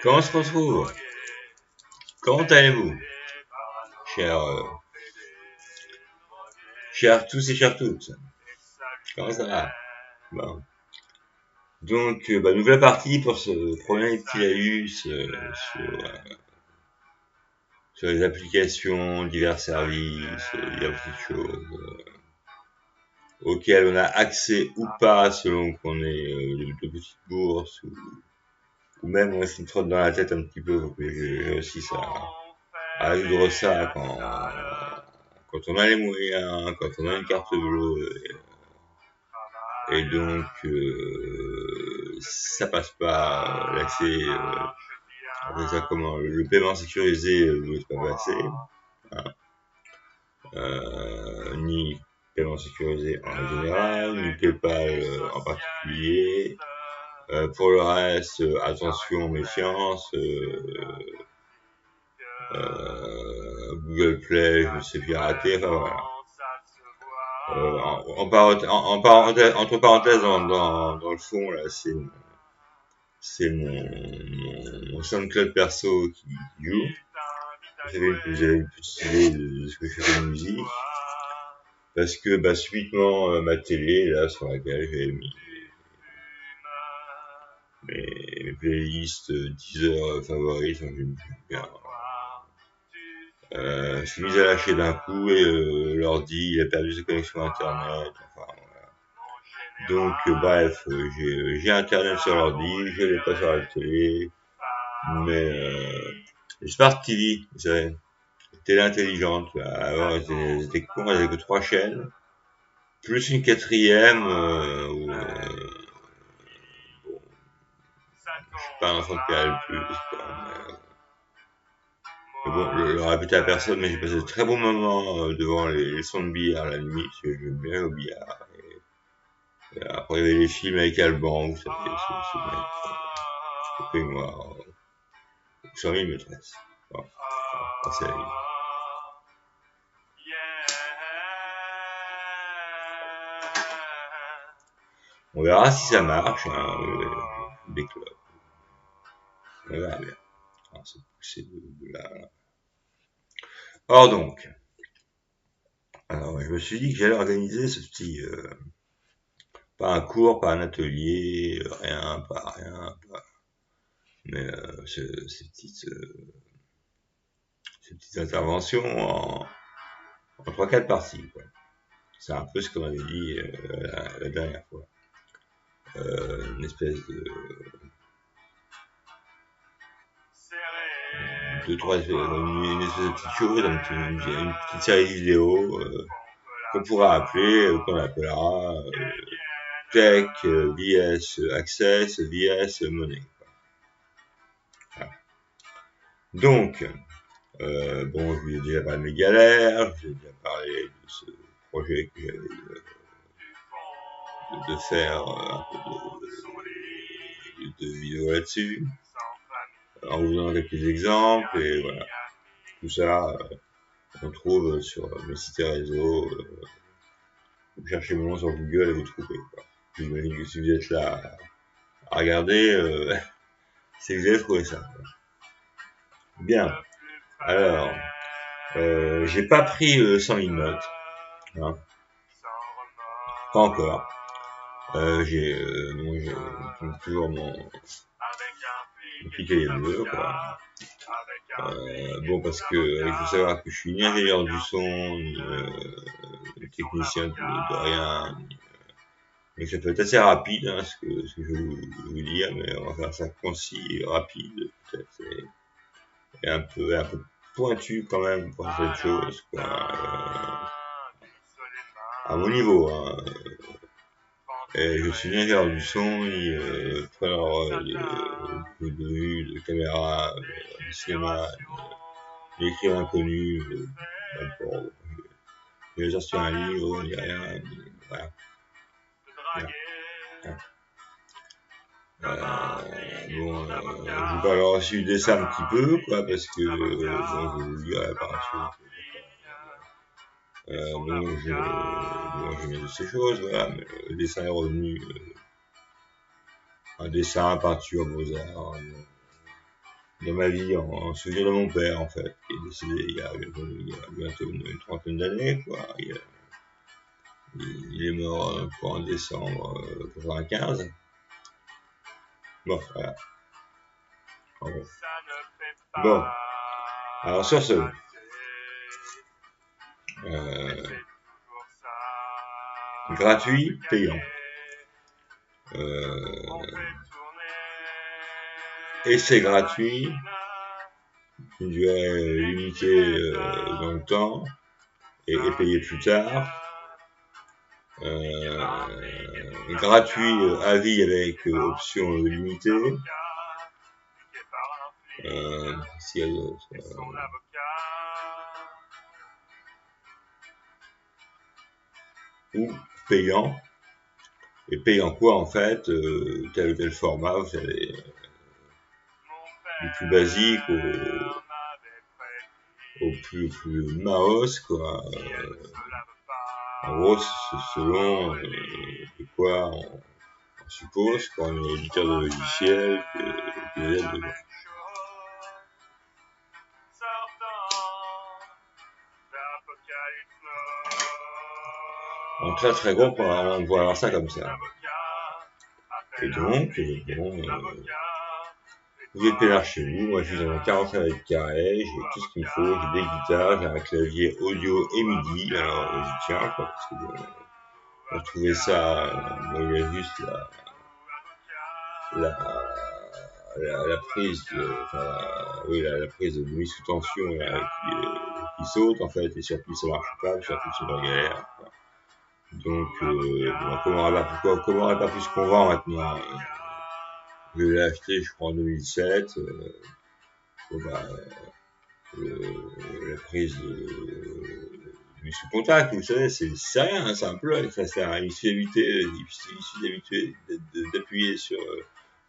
Comment on se retrouve? Comment allez-vous, chers, chers tous et chères toutes? Comment ça va? Bon. Donc, nouvelle partie pour ce premier qu'il a eu sur les applications, divers services, diverses petites choses auxquelles on a accès ou pas selon qu'on est de petites bourses ou même on se trotte dans la tête un petit peu pour que j'ai réussisse à résoudre ça quand on a les moyens, quand on a une carte bleue et donc ça passe pas l'accès le paiement sécurisé ne peut pas passer, hein. Ni paiement sécurisé en général, ni PayPal en particulier. Pour le reste, attention, méfiance. Google Play, je me suis piraté, enfin voilà. Entre parenthèses, dans le fond, là, c'est mon SoundCloud perso qui joue. Vous avez une petite idée de ce que je fais de musique. Parce que, subitement, ma télé, là, sur laquelle j'ai mis mes playlists 10 heures favoris, donc j'aime bien. Je suis mis à lâcher d'un coup et l'ordi, il a perdu sa connexion internet, enfin voilà. Donc bref, j'ai internet sur l'ordi, je l'ai pas sur la télé, mais les Smart TV, vous savez, télé intelligente, avant elles étaais cons, elles avaient que 3 chaînes, plus une quatrième, bon, je suis pas un enfant de Canal+, quoi, mais bon, je le répétais à personne, mais j'ai passé de très bons moments devant les sons de billard la nuit, parce que j'aime bien au billard. Et après, il y avait les films avec Alban, vous savez, ce mec, fait moi, 100 000 maîtresses. Bon, c'est la vie. On verra si ça marche, hein, des clubs. On verra bien. Alors, c'est poussé de là. Or donc, alors je me suis dit que j'allais organiser ce petit, pas un cours, pas un atelier, rien, mais ces petites interventions en 3-4 parties, quoi. C'est un peu ce qu'on avait dit la dernière fois. Une espèce de une espèce de petite chose, une petite série vidéo qu'on pourra appeler, qu'on appellera Tech vs Access vs Money. Voilà. Donc, bon, je vous ai déjà parlé de mes galères, je vous ai déjà parlé de ce projet que j'avais de faire un peu de vidéos là-dessus, en vous donnant quelques exemples, et voilà. Tout ça, on trouve sur mes sites et réseaux, vous cherchez mon nom sur Google et vous trouvez, quoi. J'imagine que si vous êtes là à regarder, c'est que vous avez trouvé ça, quoi. Bien. Alors, j'ai pas pris 100 000 notes, hein. Pas encore. J'ai toujours mon petit cahier bleu, quoi. Bon, parce que il faut savoir que je suis ni ingénieur du son, ni technicien de rien, donc ça peut être assez rapide, hein, ce que je vais vous dire, mais on va faire ça concis et rapide, peut-être, et un peu pointu quand même pour cette chose, quoi. À mon niveau, hein. Et je suis ingénieur du son, preneur de vue, de caméra, de cinéma, d'écrivain inconnu, n'importe. J'ai sorti un livre, il n'y a rien, voilà. Bon, je vous parlerai aussi du dessin un petit peu, quoi, parce que, bon, je vais vous le dire par la suite. Bon, j'aime bien toutes ces choses, voilà, mais le dessin est revenu un dessin, peinture, beaux-arts, dans ma vie, en souvenir de mon père, en fait, qui est décédé il y a bientôt une trentaine d'années, quoi. Il est mort en décembre 95. Bon, voilà. Bon, alors sur ce, gratuit, payant. Essai gratuit, une durée limitée dans le temps et payé plus tard. Gratuit à vie avec option limitée. S'il y a d'autres. Ou payant. Et payant quoi en fait, tel ou tel format, vous savez, du plus basique au plus Maos, quoi. En gros, c'est selon de quoi on suppose quand on est éditeur de logiciels que les aides dedans. En très très gros, on voit avoir ça comme ça. Et donc, bon, vous êtes peinard chez vous, moi je suis dans un 45 mètres carrés, j'ai tout ce qu'il me faut, j'ai des guitares, j'ai un clavier audio et MIDI, alors j'y tiens, quoi, parce que bon, pour trouver ça, bon, il y a juste la prise la prise de mise sous tension là, qui saute en fait, et sur pile ça marche pas, sur pile c'est la galère, quoi. Donc, bon, comment on n'a pas pu se convaincre maintenant, je l'ai acheté, je crois, en 2007, la prise du sous contact, vous savez, c'est rien, hein, c'est un peu avec ça sert à rien. Il suffit d'appuyer sur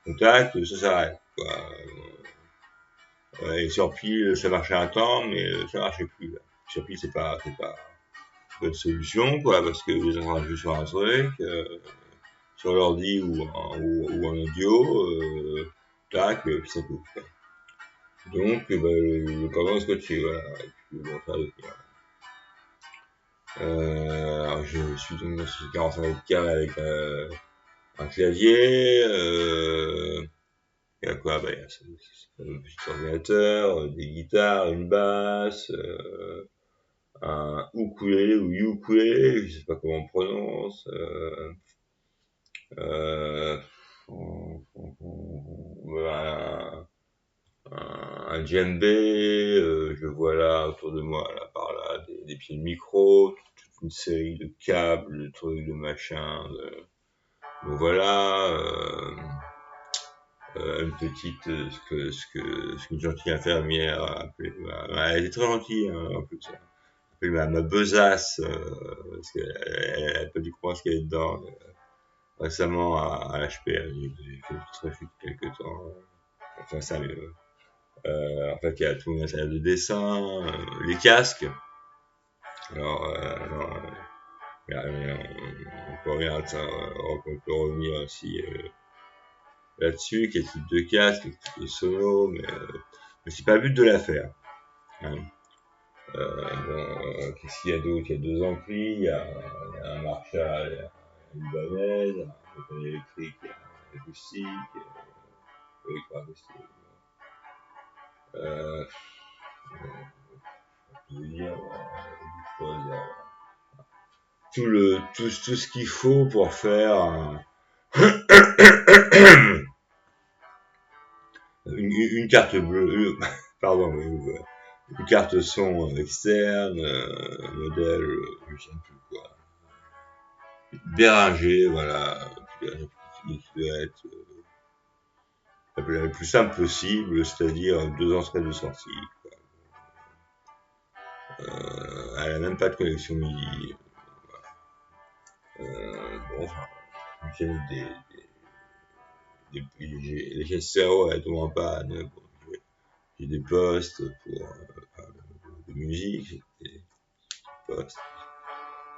contact, ça s'arrête, quoi. Et sur pile, ça marchait un temps, mais ça marchait plus, là. Sur pile, c'est pas bonne solution, quoi, parce que vous êtes en train de jouer sur un truc, sur l'ordi ou en audio, tac, puis ça coupe, quoi. Donc, le cordon est scotché, voilà. Et puis, bon, ça, alors je suis donc dans ce 45 mètres carrés avec un clavier, il y a quoi? Il y a un petit ordinateur, des guitares, une basse, un ukulélé ou ukulélé, je sais pas comment on prononce, un djembé, je vois là autour de moi, là par là, des pieds de micro, toute une série de câbles, de trucs, de machins, donc voilà, une petite, ce qu'une gentille infirmière a appelé, elle était très gentille, hein, en plus, hein, appelé ma besace, parce qu'elle a pas dû croire ce qu'il y avait dedans, récemment à l'HP, j'ai fait très depuis quelques temps, enfin ça, mais, en fait, il y a tout le matériel de dessin, les casques. Alors, on peut revenir aussi là-dessus, quel type de casque, quel type de sono, mais c'est pas le but de l'affaire. Hein. Qu'est-ce qu'il y a d'autre? Il y a deux amplis, il y a un Marshall, il y a une Ibanez, un bouton électrique, il y a un acoustique, acoustique. Je veux dire, tout ce qu'il faut pour faire une carte bleue, pardon, une carte son externe, modèle, je sais plus quoi, Behringer, voilà, qui doit être le plus simple possible, c'est-à-dire 2 entrées de sortie, quoi. Elle a même pas de connexion MIDI. Bon, enfin, les gestions, elles tombent en panne. Bon, j'ai des postes pour de musique, j'ai des postes.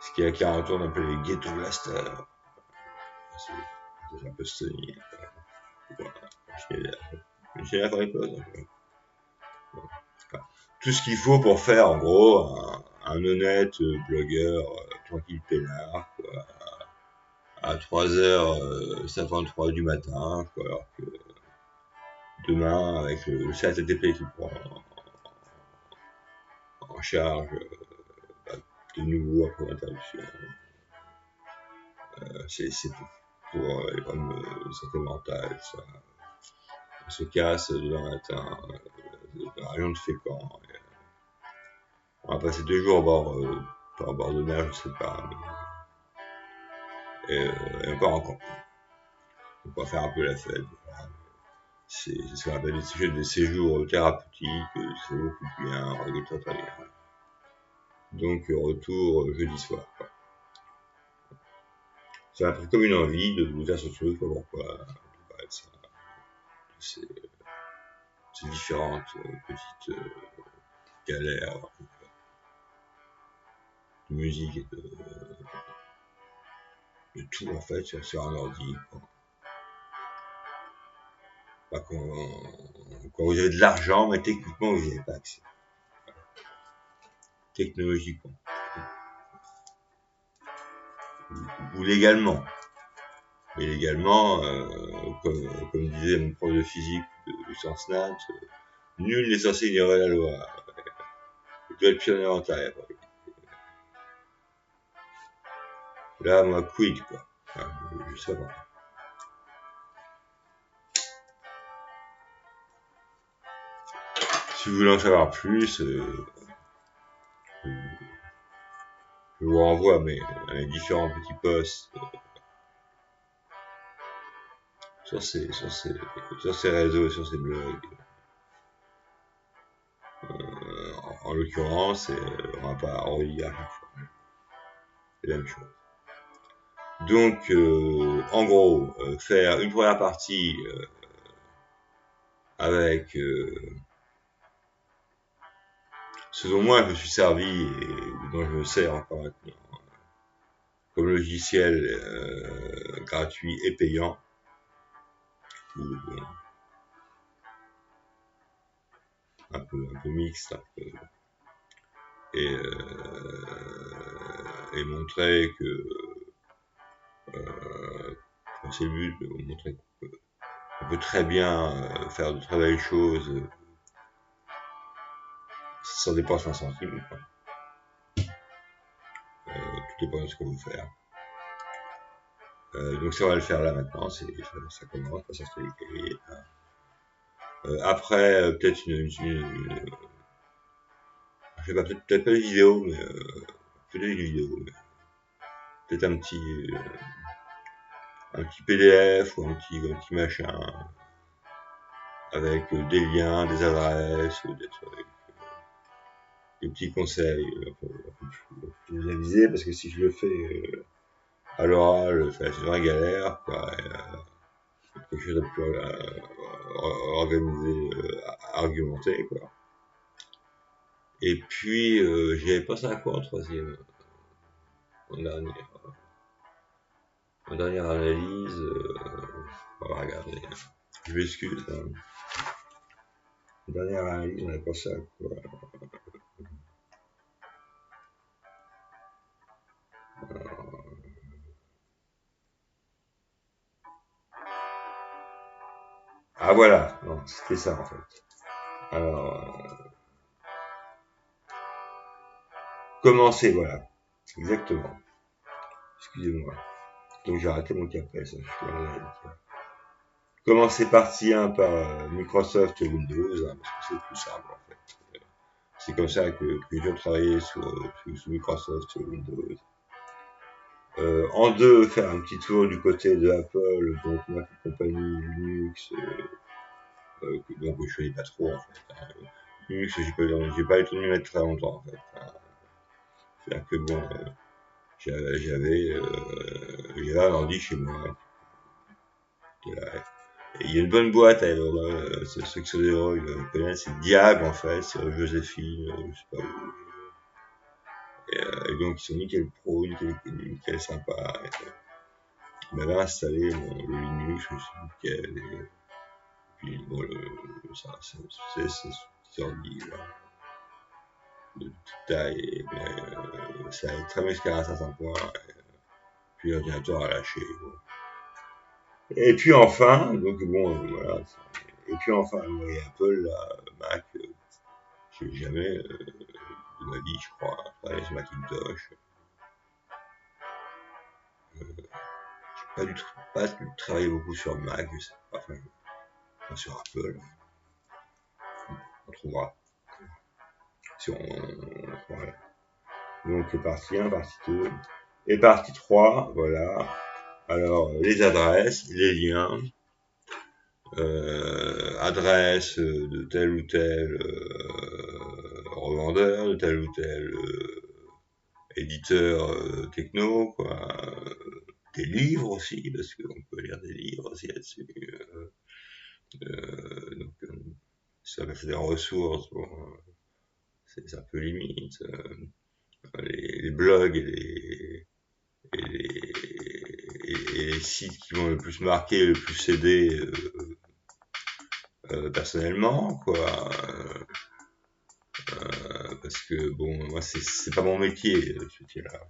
Ce qui est à 40 ans, on appelle les ghetto blasters. C'est un peu Sony. J'ai la vraie cause. Tout ce qu'il faut pour faire, en gros, un honnête blogueur tranquille peinard, quoi, à 3h53 du matin, quoi, alors que demain, avec le CATTP qui prend en charge de nouveau après l'interruption, c'est pour les problèmes de santé mentale, ça. On se casse demain matin, rien de Fécamp. On va passer 2 jours par bord de mer, je sais pas. Et encore. On va faire un peu la fête. Voilà. C'est ce qu'on appelle des séjours thérapeutiques, c'est beaucoup bien, très bien. Donc retour jeudi soir. Quoi. Ça m'a pris comme une envie de faire ce truc, pourquoi ces différentes petites galères de musique et de tout en fait sur un ordi. Quoi. Quand vous avez de l'argent, mais techniquement vous n'y avez pas accès. Technologiquement. Ou légalement. Mais légalement, comme disait mon prof de physique de sciences nat, nul n'est censé ignorer la loi. Il doit être pionnier en taille. Là, moi, quid, quoi. Enfin, je sais pas. Si vous voulez en savoir plus, je vous renvoie à mes différents petits posts sur ces réseaux et sur ces blogs. En l'occurrence, on va pas redire à chaque fois. C'est la même chose. Donc, en gros, faire une première partie avec ce dont moi je me suis servi et dont je me sers encore maintenant comme logiciel gratuit et payant. Un peu mixte, et montrer que c'est le but de montrer qu'on peut très bien faire de très belles choses sans dépenser un centime. Tout dépend de ce qu'on veut faire. Donc ça on va le faire là maintenant, ça commence, ça se fait. Après peut-être je sais pas, peut-être pas de vidéo, mais peut-être une vidéo, mais peut-être un petit PDF ou un petit machin avec des liens, des adresses, des trucs, des petits conseils plus avisés, parce que si je le fais à l'oral, c'est une vraie galère, quoi. Quelque chose de plus organisé, argumenté, quoi. Et puis, j'y avais pensé à quoi en troisième? En dernière analyse, on va regarder. Je m'excuse. En dernière analyse, on avait pensé à quoi? Ah voilà, non, c'était ça en fait. Alors, commencer, voilà, exactement. Excusez-moi. Donc j'ai raté mon café, ça, je suis commencer partie 1 par Microsoft Windows, hein, parce que c'est plus simple en fait. C'est comme ça que j'ai toujours travaillé sous Microsoft Windows. En 2, faire un petit tour du côté de Apple, donc Mac compagnie, Linux, donc je connais pas trop en fait. Linux, j'ai pas eu le temps de m'y mettre très longtemps en fait. C'est-à-dire que bon, j'avais un ordi chez moi. Et il y a une bonne boîte, ceux qui sont des héros, ils connaissent, c'est Diag en fait, c'est Joséphine, je sais pas où. Et donc ils sont nickel pro, nickel sympa. Ils m'avaient installé le Linux, je me suis dit nickel. puis bon, c'est petit ordi là, de petite taille, mais ça est très bien jusqu'à un certain point, puis l'ordinateur a lâché. Bon. Et puis enfin, donc bon, voilà. Et puis enfin, Apple, là, Mac, j'ai jamais de ma vie, je crois, travaillé sur Macintosh. J'ai pas dû travailler beaucoup sur Mac, je sais pas, enfin, sur Apple. On trouvera. Si on, voilà. Donc partie 1, partie 2. Et partie 3, voilà. Alors, les adresses, les liens, adresse de tel ou tel revendeur, de tel ou tel éditeur techno, quoi. Des livres aussi, parce qu'on peut lire des livres aussi là-dessus. Donc, ça fait des ressources, bon, c'est un peu limite. Les blogs et les sites qui vont le plus marquer, le plus aider personnellement, quoi. Parce que bon, moi c'est pas mon métier, ce métier-là.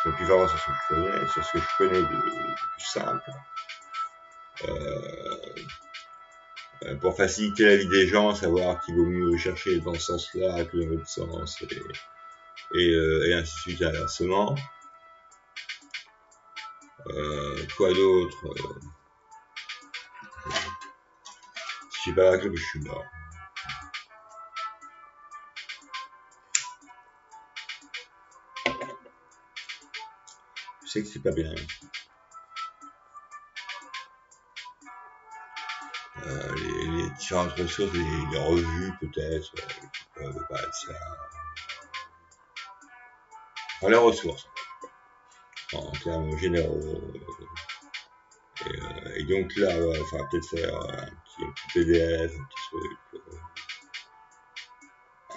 Donc il va voir sur ce que je connais, sur ce que je connais de plus simple. Pour faciliter la vie des gens, savoir qu'il vaut mieux chercher dans ce sens-là que dans l'autre sens, et ainsi de suite inversement. Quoi d'autre? Je sais pas que je suis mort. Je sais que c'est pas bien. Les différentes ressources, les revues peut-être, qui peuvent paraître ça. Enfin, les ressources, en termes généraux. Et donc là, ouais, il faudra peut-être faire un petit PDF, un petit truc,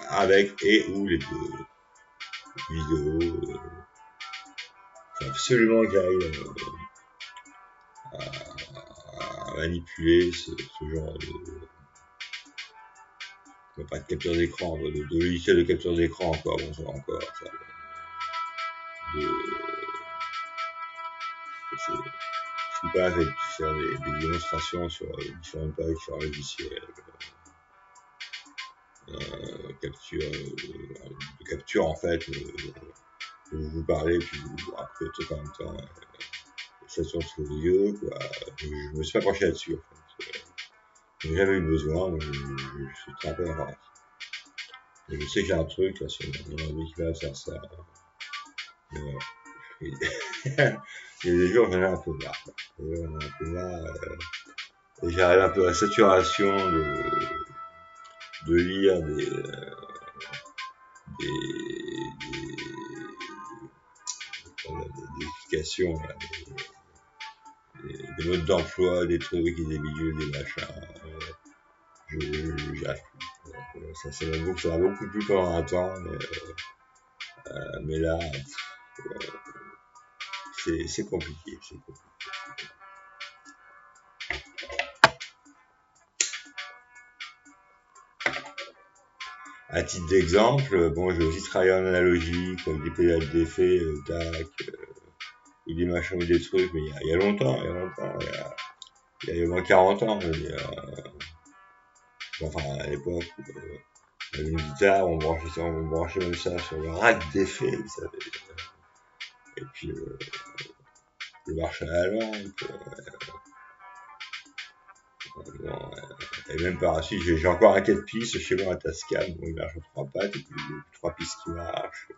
avec et ou les deux vidéos. Faut absolument que j'arrive à manipuler ce genre pas de capture d'écran, de logiciel de capture d'écran, quoi. Bon, ça va encore, ça. Je suis pas avec faire des démonstrations sur différentes pages, sur un logiciel. Capture en fait, vous parlez, puis vous racontez tout en même temps. Ça tourne sous les yeux, quoi. Je me suis pas penché là-dessus, en fait. J'ai jamais eu besoin, mais je suis très peu informatique. Et je sais qu'il y a un truc, là, sur mon envie qui va faire ça. Mais voilà. Il y a des jours, j'en ai un peu marre. J'en ai un peu marre. Et j'arrive un peu à la saturation de lire des explications, là, des modes d'emploi, des trucs, des bidules, des machins. J'arrive plus. Ça va beaucoup plus pendant un temps, mais là, c'est compliqué. À titre d'exemple, bon, j'ai aussi travaillé en analogique, avec des pédales d'effet, ou des machins ou des trucs, mais il y a longtemps, il y a au moins 40 ans, je veux dire. Enfin, à l'époque, on avait une guitare, on branchait même ça sur le rack d'effet, vous savez. Et puis, le marche à la lampe. Bon, et même par la suite, j'ai encore un 4 pistes chez moi, un Tascam, bon, il marche en 3 pattes, et puis 3 pistes qui marchent.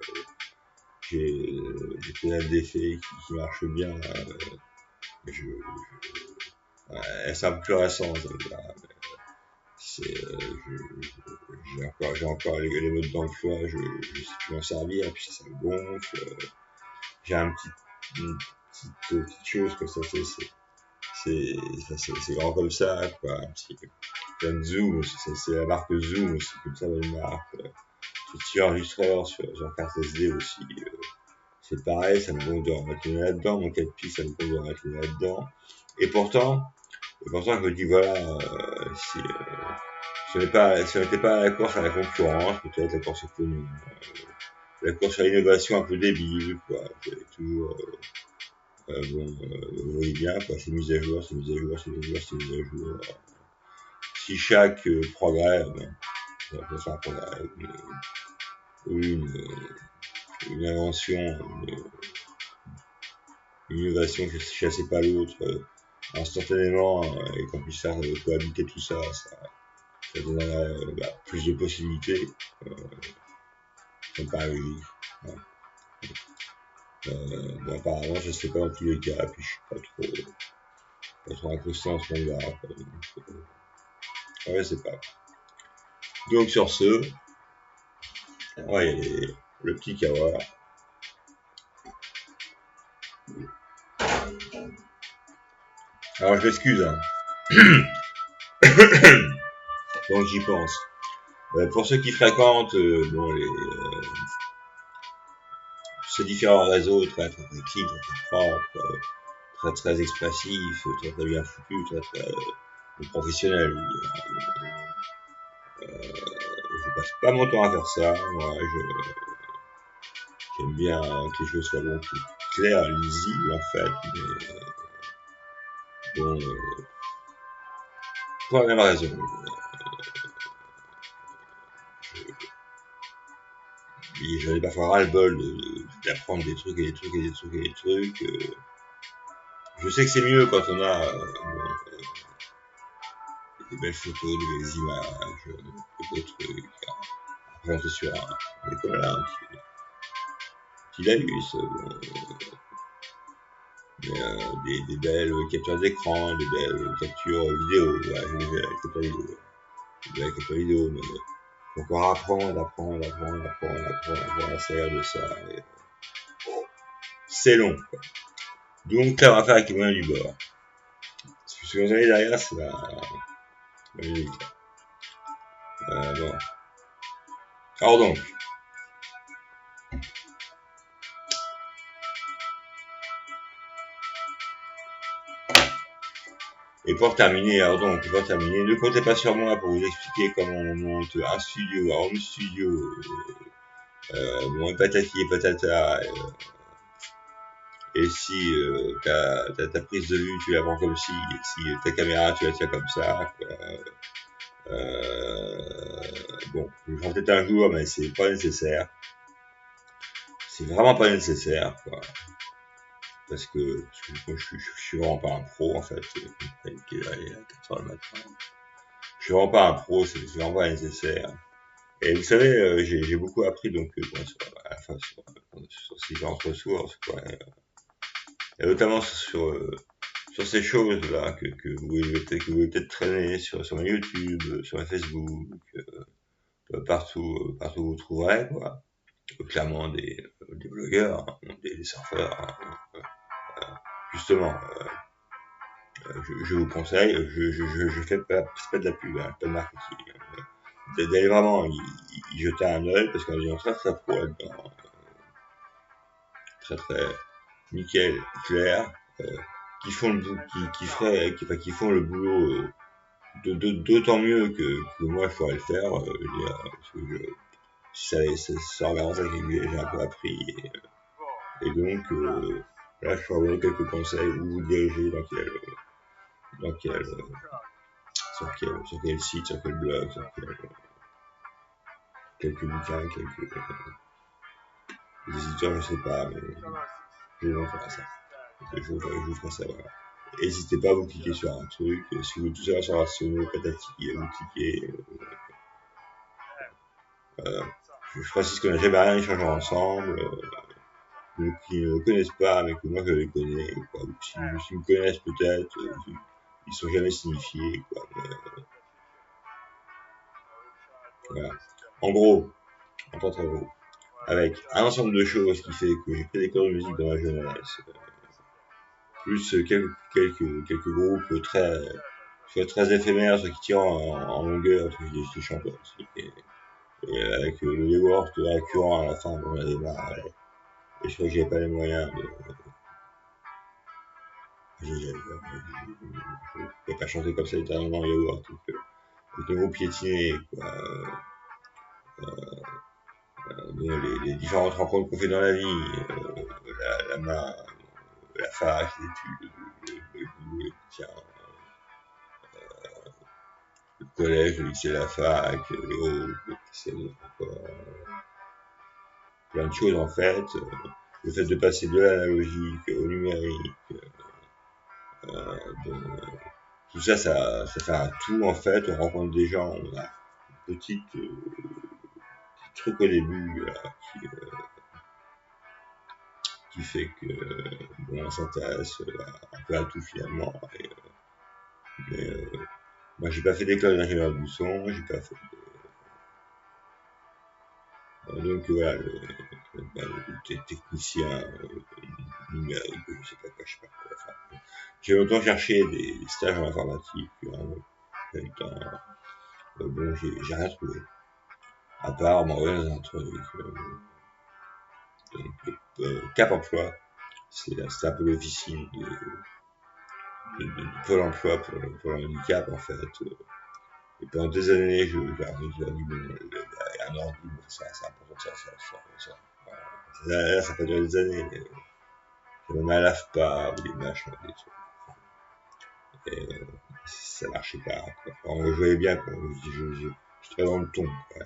J'ai des pédales d'effet qui marchent bien. C'est un peu plus récent, j'ai encore les modes d'emploi, je sais plus m'en servir, puis ça me gonfle. J'ai une petite chose comme ça, c'est grand comme ça, quoi. Un petit Zoom, c'est la marque Zoom aussi, comme ça, la marque. Ce petit enregistreur sur carte SD aussi. C'est pareil, ça me gonfle de remettre là-dedans, mon 4 pistes, ça me gonfle de remettre là-dedans. Et pourtant, Et pourtant, je me dis, voilà, si on n'était pas à la course à la concurrence, peut-être la course économique, la course à l'innovation un peu débile, quoi. J'avais toujours, vous voyez bien, quoi, c'est mise à jour, c'est mise à jour, c'est mise à jour, c'est mise à jour. Si chaque progrès, on peut faire un progrès, une invention, une innovation qui ne chassait pas l'autre instantanément et qu'on puisse faire cohabiter tout ça, ça donnerait plus de possibilités. Ça me paraît logique. Ouais. Bon, apparemment, je ne sais pas dans tous les cas, puis je suis pas trop incrusté en ce monde-là. Ouais, c'est pas. Donc sur ce, ouais, le petit Kawa. Alors je m'excuse, hein. Donc j'y pense. Pour ceux qui fréquentent ces différents réseaux très clean, très propres, très expressifs, très bien foutus, très professionnels, je passe pas mon temps à faire ça. Moi, j'aime bien que les choses soient bon, claires, lisibles en fait, mais bon, pour la même raison. J'en ai parfois ras-le-bol d'apprendre des trucs et des trucs et des trucs et des trucs. Je sais que c'est mieux quand on a des belles photos, des belles images, des beaux trucs. Après, c'est sûr, mais comme là, petit laïus, des belles captures d'écran, des belles captures vidéo. Ouais, je les ai, les captures vidéo. Des belles captures vidéo, mais faut encore apprendre à s'aérer de ça. Et, c'est long, quoi. Donc, là, on va faire avec les moyens du bord. Ce que vous avez derrière, c'est la musique. Bon. Alors donc, et pour terminer, ne comptez pas sur moi pour vous expliquer comment on monte un studio, un home studio, bon, et patati et patata, et si ta prise de vue, tu la prends comme si ta caméra, tu la tiens comme ça, quoi. Bon, je le ferai peut-être un jour, mais c'est pas nécessaire. C'est vraiment pas nécessaire, quoi. Parce que moi, je suis vraiment pas un pro, en fait. Qui est allé à 4h le matin. Je suis vraiment pas un pro, c'est vraiment pas nécessaire. Et vous savez, j'ai beaucoup appris donc sur ces différentes ressources, quoi. Et notamment sur ces choses-là que vous voulez peut-être traîner sur ma YouTube, sur ma Facebook, partout où vous trouverez, quoi. Clairement des blogueurs, hein, des surfeurs, hein, justement. Je vous conseille, je fais pas, c'est pas de la pub, hein, pas de marketing, d'aller vraiment y jeter un œil parce qu'on a des gens très pro là-dedans, très nickel, clair, qui font qui font le boulot d'autant mieux que moi je pourrais le faire, parce que ça regarde avec j'ai un peu appris et donc là je pourrais vous donner quelques conseils où vous diriger dans quel sur quel site, sur quel blog, quelques bouquins, quelques éditeurs, je sais pas, mais je vais faire ça. Je vous ferai ça, voilà. N'hésitez pas à vous cliquer sur un truc, si vous voulez tout savoir sur Arsenal, patati, vous cliquez, je précise qu'on n'a jamais rien échangé ensemble, qui ne me connaissent pas, mais que moi je les connais, quoi. S'ils me connaissent peut-être, ils sont jamais signifiés, quoi. Mais, voilà. En gros, en très gros, avec un ensemble de choses qui fait que j'ai fait des cours de musique dans ma jeunesse, plus quelques groupes soit très éphémères, soit qui tirent en longueur, parce que j'étais chanteur aussi, et avec le Yaourt récurrent à la fin, on a démarré, et je crois que j'avais pas les moyens Je ne peux pas chanter comme ça éternellement yaourt. Donc, le mot piétiner, quoi. Les différentes rencontres qu'on fait dans la vie, la main, la fac, l'étude, le boulot, le tien, le collège, le lycée, la fac, c'est encore plein de choses en fait. Le fait de passer de l'analogique au numérique, de, tout ça, ça fait un tout en fait. On rencontre des gens, on a une petite truc au début là, qui fait que bon, on s'intéresse un peu à tout finalement. Mais moi, j'ai pas fait d'école d'ingénieur du son, j'ai pas fait donc voilà, le technicien numérique, je sais pas quoi, je sais pas quoi. Enfin, j'ai longtemps cherché des stages en informatique, j'ai eu le temps. Bon, j'ai rien trouvé. À part m'envoyer dans un truc. Cap Emploi, c'est un peu l'officine de Pôle Emploi pour le handicap en fait. Et pendant des années, je dit, bon, il y a un ordi, c'est important, ça. Voilà. Là, ça peut durer des années. J'avais mal à l'AFPA, ou des machins, des trucs. Et ça marchait pas. Quoi. Enfin, je voyais bien, quoi. J'étais dans le ton. Quoi.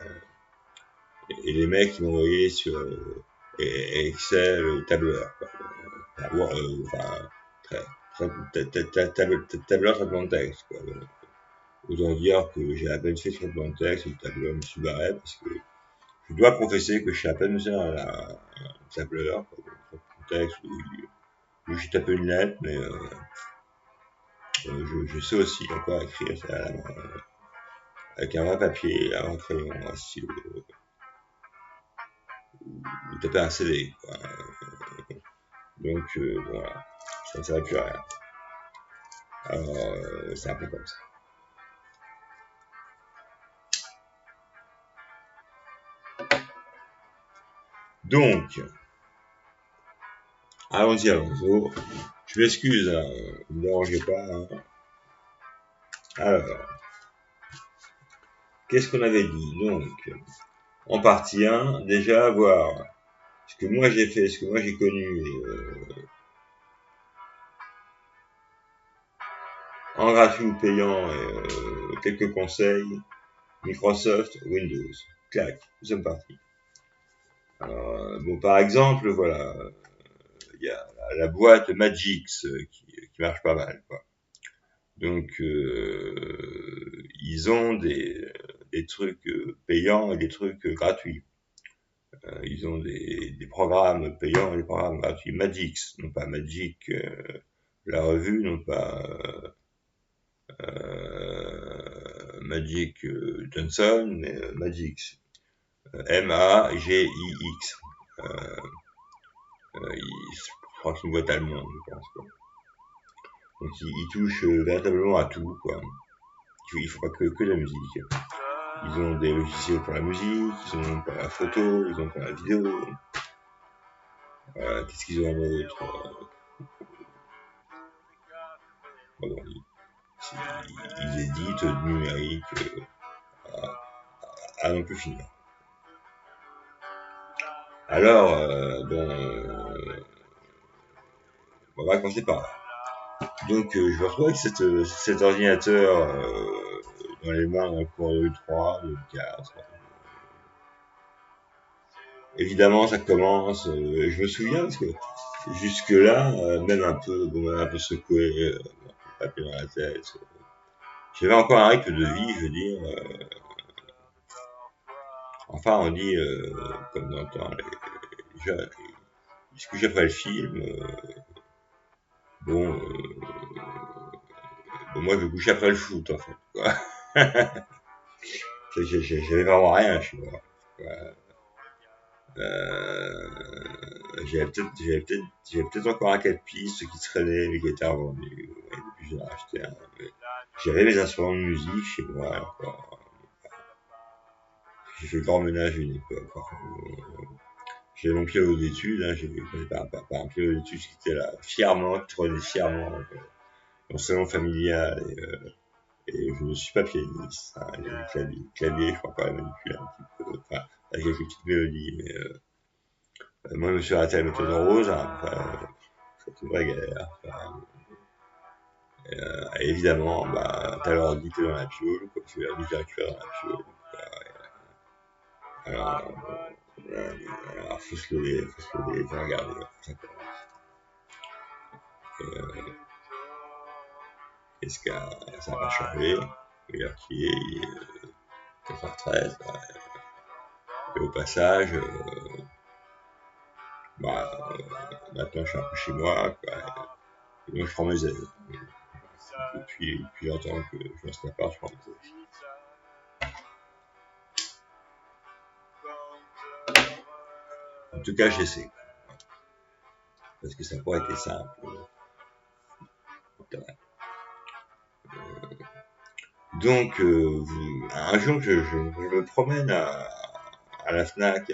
Et les mecs, ils m'envoyaient sur Excel, tableur. Quoi. Enfin, tableur, traitement de texte. Quoi. Autant dire que j'ai à peine fait le traitement de texte, le tableur me suis barré parce que je dois confesser que je sais à peine me servir à la tableur, quoi, le texte où j'ai tapé une lettre, mais je sais aussi encore écrire ça à la main, avec un vrai papier, un vrai crayon, un stylo, ou taper un CD, quoi. Donc voilà, ça ne servait plus à rien. Alors c'est un peu comme ça. Donc, allons-y, allons-y. Je m'excuse, hein, ne me dérangez pas. Hein. Alors, qu'est-ce qu'on avait dit? Donc, en partie 1, déjà voir ce que moi j'ai fait, ce que moi j'ai connu en gratuit ou payant, quelques conseils, Microsoft, Windows. Clac, nous sommes partis. Alors, bon, par exemple, voilà, il y a la boîte Magix qui marche pas mal, quoi. Donc, ils ont des trucs payants et des trucs gratuits. Ils ont des programmes payants et des programmes gratuits. Magix, non pas Magic, la revue, non pas Magic Johnson, mais Magix. M-A-G-I-X. Je crois que c'est une boîte allemande, je pense. Quoi. Donc ils touchent véritablement à tout. Quoi. Ils font pas que de la musique. Ils ont des logiciels pour la musique, ils ont pour la photo, ils ont pour la vidéo. Qu'est-ce qu'ils ont d'autre ils éditent du numérique à non plus finir. Alors, on va commencer par là. Donc, je me retrouve avec cet ordinateur dans les mains dans le cours de U3, de U4. Évidemment, ça commence. Je me souviens parce que jusque-là, même un peu secoué, tapé dans la tête. J'avais encore un rythme de vie, je veux dire. Enfin, on dit, comme dans le temps, les jeunes, ils se couchent après le film. Bon, moi, je me couche après le foot, en fait. Quoi. J'avais vraiment rien, je vois. J'avais peut-être encore un 4 pistes qui traînait, mais qui était revendu. Et depuis, j'en ai racheté un. Mais j'avais mes instruments de musique chez moi, encore. J'ai fait grand ménage une époque. Enfin, J'ai mon pied aux études, hein, j'ai pas un pied aux études qui était là, fièrement, qui trônait fièrement, mon salon familial, et je ne suis pas pianiste, hein, le clavier, je crois pas manipuler un petit peu, enfin, avec quelques petites mélodies, mais moi je me suis arrêté à la méthode en rose, hein, enfin, c'est une vraie galère, enfin, évidemment, bah, t'as l'ordi, t'es dans la piole, quoi, tu la vis, tu la récupères dans la piole, alors, faut se lever, faut regarder, ça commence. Est-ce que ça va changer? Regarde qui est, il est 4h13, et au passage, maintenant je suis un peu chez moi, quoi, et donc je prends mes aises. Depuis longtemps que je reste à part, je prends mes aises. En tout cas, j'essaie. Parce que ça pourrait être simple. Donc, un jour, je me promène à la FNAC,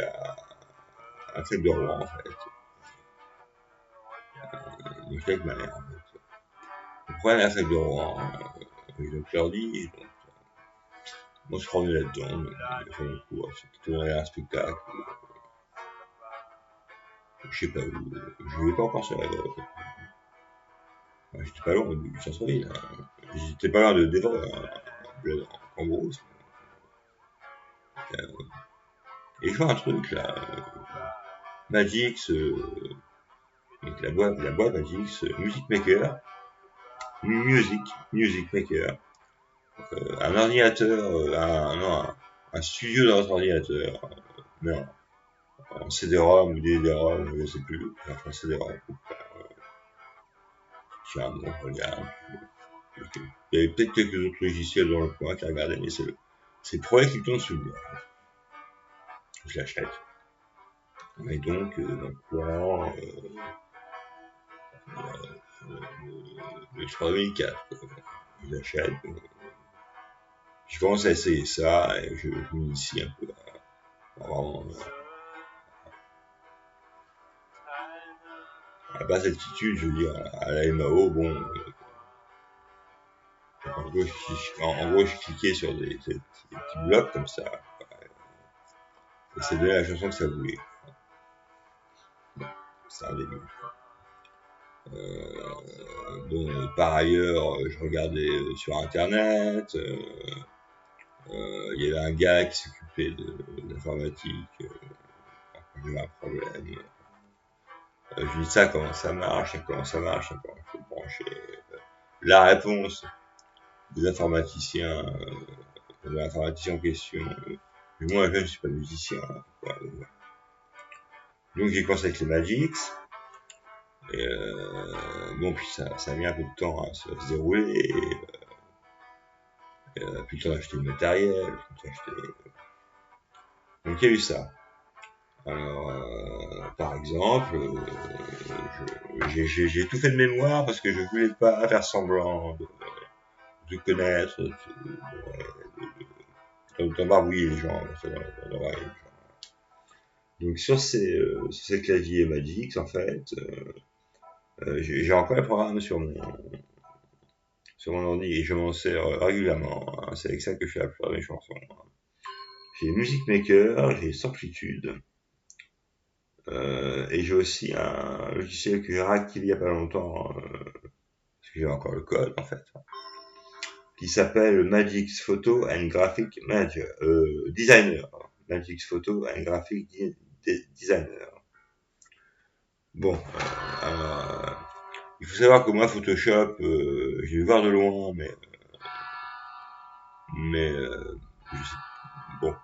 à Fête de Rouen, en fait. Donc, avec ma mère, en fait. Je me promène à la Fête de Rouen, donc je leur dis, donc, moi, je suis revenu là-dedans, donc, sur le coup, c'était un spectacle, je sais pas où, je vais pas encore sur la grotte. J'étais pas loin du centre-ville, hein. J'étais pas loin de Devreux, hein, en gros. Et je vois un truc, là, Magix, donc la boîte Magix, Music Maker, un ordinateur, un studio dans votre ordinateur, non, en CD-ROM ou DVD-ROM, je sais plus, enfin CD-ROM, tiens, bon, regarde, il y avait peut-être quelques autres logiciels dans le coin qui regardaient, mais c'est le projet qui tourne sous le doigt. Je l'achète. Et donc, dans le courant, le 3004, je l'achète, je commence à essayer ça, et je m'initie un peu vraiment à basse altitude, je veux dire, à la MAO, bon, en gros, je cliquais sur des petits blocs comme ça, et ça donnait la chanson que ça voulait. Bon, c'est un début. Bon, par ailleurs, je regardais sur internet, il y avait un gars qui s'occupait de l'informatique, quand j'avais un problème. Je lui dis ça, comment ça marche, comment il faut brancher. La réponse des informaticiens, de l'informaticien en question. Mais moi, je ne suis pas musicien, quoi. Donc j'ai commencé avec les Magix. Et bon, puis ça a mis un peu de temps à se dérouler. Puis le temps d'acheter le matériel. Donc il y a eu ça. Alors, par exemple, j'ai tout fait de mémoire parce que je voulais pas faire semblant de connaître, d'embarbouiller les gens. Donc sur ces claviers Magix, en fait, j'ai encore les programmes sur mon ordi et je m'en sers régulièrement, hein. C'est avec ça que je fais la plupart de mes chansons. J'ai Music Maker, j'ai Samplitude, et j'ai aussi un logiciel que j'ai réactivé il y a pas longtemps, parce que j'ai encore le code en fait, qui s'appelle Magix Photo and Graphic Manager, Designer. Magix Photo and Graphic Designer. Bon, il faut savoir que moi Photoshop, j'ai vu voir de loin, mais je sais, bon,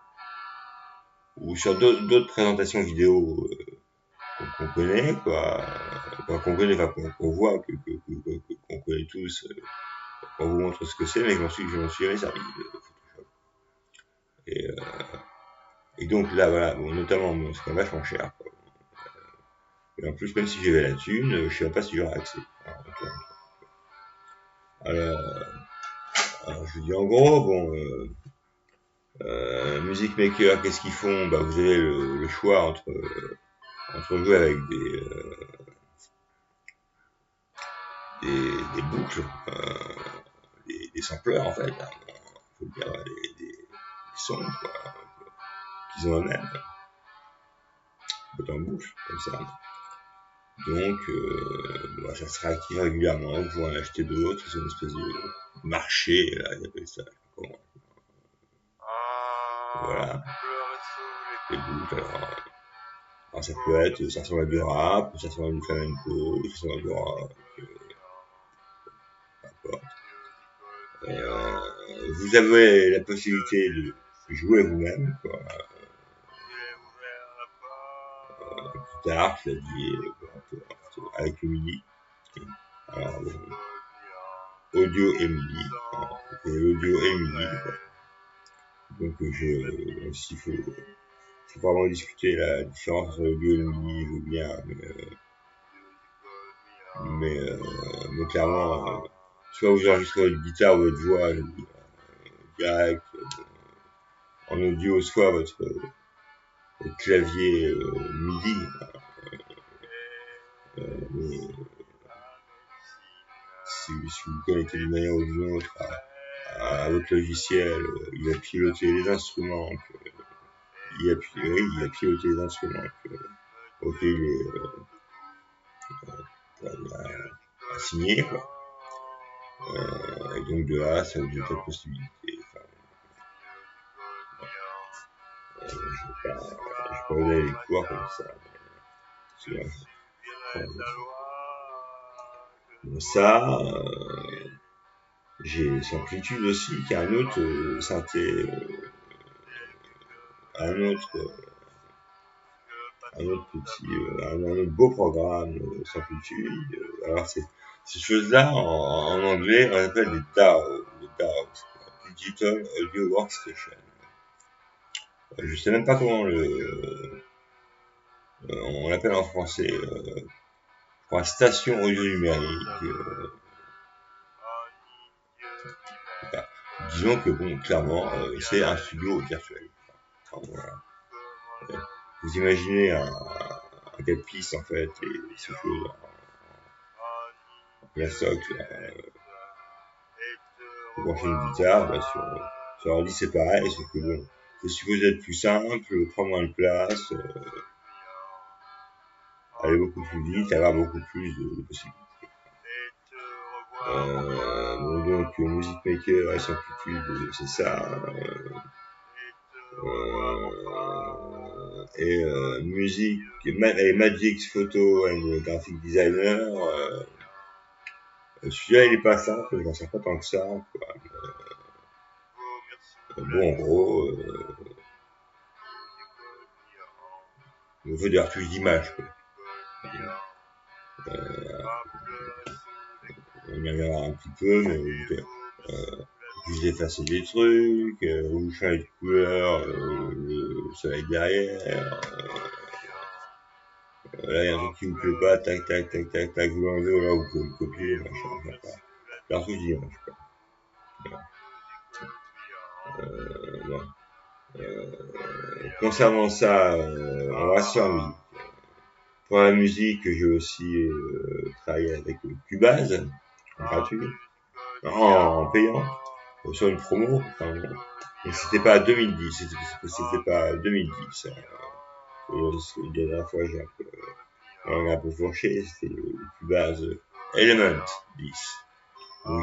ou sur d'autres présentations vidéo qu'on connaît, quoi, qu'on connaît, enfin qu'on voit, qu'on connaît tous, on vous montre ce que c'est, mais je m'en suis jamais servi de Photoshop. Et donc là, voilà, bon, notamment, bon, c'est quand même vachement cher, quoi. Et en plus, même si j'avais la thune, je sais pas si j'aurais accès. Alors, je dis en gros, bon, Music Maker, qu'est-ce qu'ils font? Bah, vous avez le choix entre on se rejoue avec des boucles, des sampleurs en fait, hein, faut dire des sons quoi, qu'ils ont eux-mêmes, en bouche comme ça. Donc ça se réactive régulièrement, vous pouvez en acheter d'autres, c'est une espèce de marché, là, ils appellent ça. Voilà. Les boucles, alors ça peut être, ça ressemble à du rap, ça ressemble à du flamenco, ça ressemble à du rock, peu importe. Vous avez la possibilité de jouer vous-même, quoi. Guitare, clavier, peu importe, avec le MIDI. Alors, audio et MIDI, hein, et audio et MIDI, quoi. Donc, s'il faut vraiment discuter la différence entre audio et MIDI, je veux bien, mais clairement, soit vous enregistrez votre guitare ou votre voix direct en audio, soit votre clavier MIDI. Mais si vous connectez d'une manière ou d'une autre à votre logiciel, il va piloter les instruments, il a piloté les instruments auxquels il est assigné, quoi. Et donc de là, ça vous donne cette possibilité. Enfin, je vais pas vous donner les cours comme ça. Bon, ça, j'ai Samplitude aussi, qui est un autre synthé, un autre petit, un autre beau programme, Samplitude. Alors ces choses-là, en anglais, on appelle des DAW, Digital Audio Workstation. Je sais même pas comment on l'appelle en français, pour la station audio numérique. Disons que bon, clairement, c'est un studio virtuel. Enfin, voilà. Vous imaginez un 4 pistes en fait, et ces choses en plein socle, pour brancher une guitare, sur l'ordi c'est pareil, sauf que bon, c'est supposé être plus simple, prendre moins de place, aller beaucoup plus vite, avoir beaucoup plus de possibilités. Bon, donc Music Maker et Samplitude, c'est ça. Et musique et Magix Photo and Graphic Designer, celui-là il est pas simple, je m'en sers pas tant que ça, quoi. Bon, en gros, on veut des retouches d'image, quoi. On y reviendra un petit peu, mais vous effacez des trucs, vous changez de couleur, le soleil derrière, là il y a un truc qui vous plaît pas, tac, tac, tac, tac, tac, vous l'enlevez, là vous pouvez le copier, machin, machin. La retouche d'image, quoi. Bon. Concernant ça, on va sur la musique. Pour la musique, j'ai aussi travaillé avec Cubase, en gratuit, en payant, sur une promo. Enfin, mais c'était pas 2010, c'était pas 2010. La dernière fois, j'ai un peu fourché, c'était le Cubase Element 10. Donc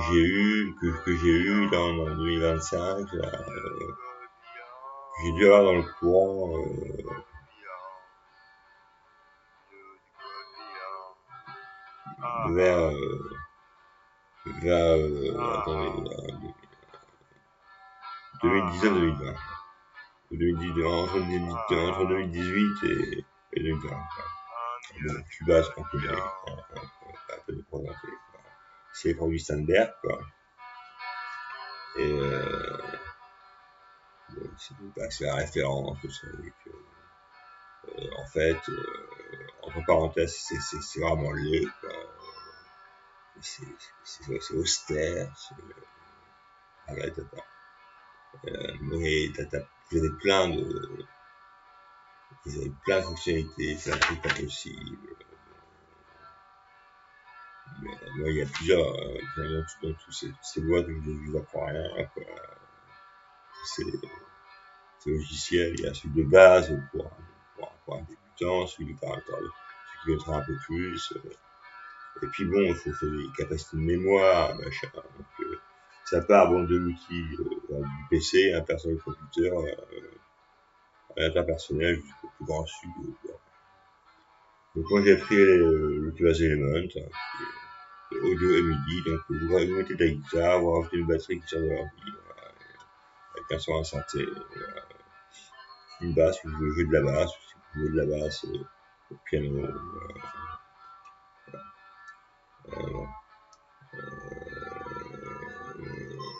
que j'ai eu là, en 2025, là, j'ai dû avoir dans le courant, vers, attendez, 2019-2020. Entre 2018 et 2020. Bon, Cubase qu'on connaît, un peu de présenter. C'est les produits Sandberg, quoi. Et c'est la référence, en fait, entre parenthèses, c'est vraiment laid, quoi. C'est austère, arrête, mais vous avez plein ils avaient plein de fonctionnalités, plein de trucs pas possibles. Mais moi, il y a plusieurs, dans tous ces boîtes où je n'apprends rien, quoi. C'est logiciel, il y a celui de base pour un débutant, celui qui connaîtra un peu plus. Et puis bon, il faut des capacités de mémoire, machin. Donc, ça part bon, de l'outil du PC, un personnel computer, interpersonnel jusqu'au plus grand studio. Donc moi j'ai pris le Cubase Element, qui est audio et MIDI, donc vous mettez de la guitare, vous rajoutez une batterie qui sort de l'ordi, voilà, avec un son à synthé, voilà. Une basse, vous pouvez jouer de la basse, si vous voulez de la basse au piano.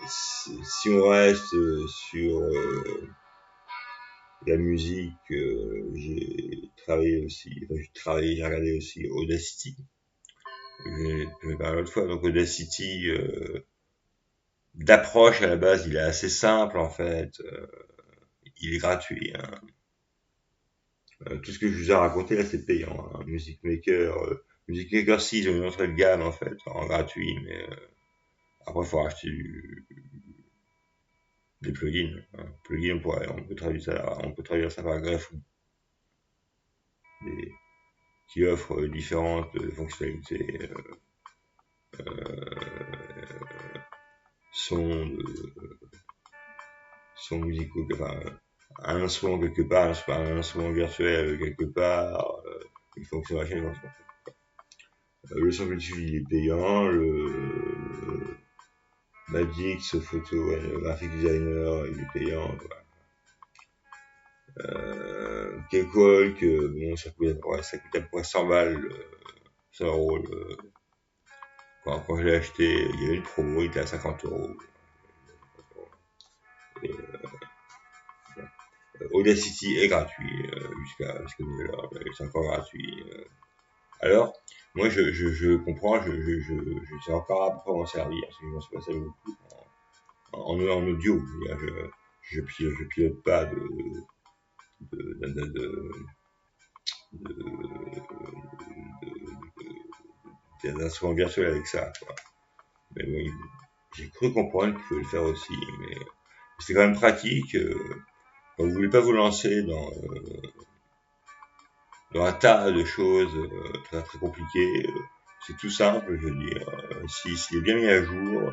Si on reste sur la musique, j'ai travaillé aussi, j'ai regardé aussi Audacity. Je parlé l'autre fois, donc Audacity, d'approche à la base, il est assez simple en fait, il est gratuit. Hein. Tout ce que je vous ai raconté là, c'est payant. Hein. Music Maker 6, ils ont une entrée de gamme en fait, en gratuit, mais après il faut acheter des plugins. Hein. Plugins, on peut traduire ça par greffe qui offrent différentes fonctionnalités, sons musicaux, enfin, un instrument quelque part, un instrument virtuel quelque part, il fonctionne à chaque fois. Le son multitude il est payant, le Magix Photo Graphic Designer il est payant. Cakewalk, bon ça coûte à peu près 100 balles, 100 euros. Quand je l'ai acheté, il y avait une promo, il était à 50 euros. Et, Audacity est gratuit jusqu'à là, c'est encore gratuit. Alors, moi je comprends, je sais encore à peu près m'en servir, parce que je m'en suis passé beaucoup en audio. Je pilote pas des instruments virtuels avec ça, quoi. Mais bon, j'ai cru comprendre qu'il fallait le faire aussi, mais c'est quand même pratique. Quand vous voulez pas vous lancer dans un tas de choses très très compliquées, c'est tout simple, je veux dire. S'il est bien mis à jour,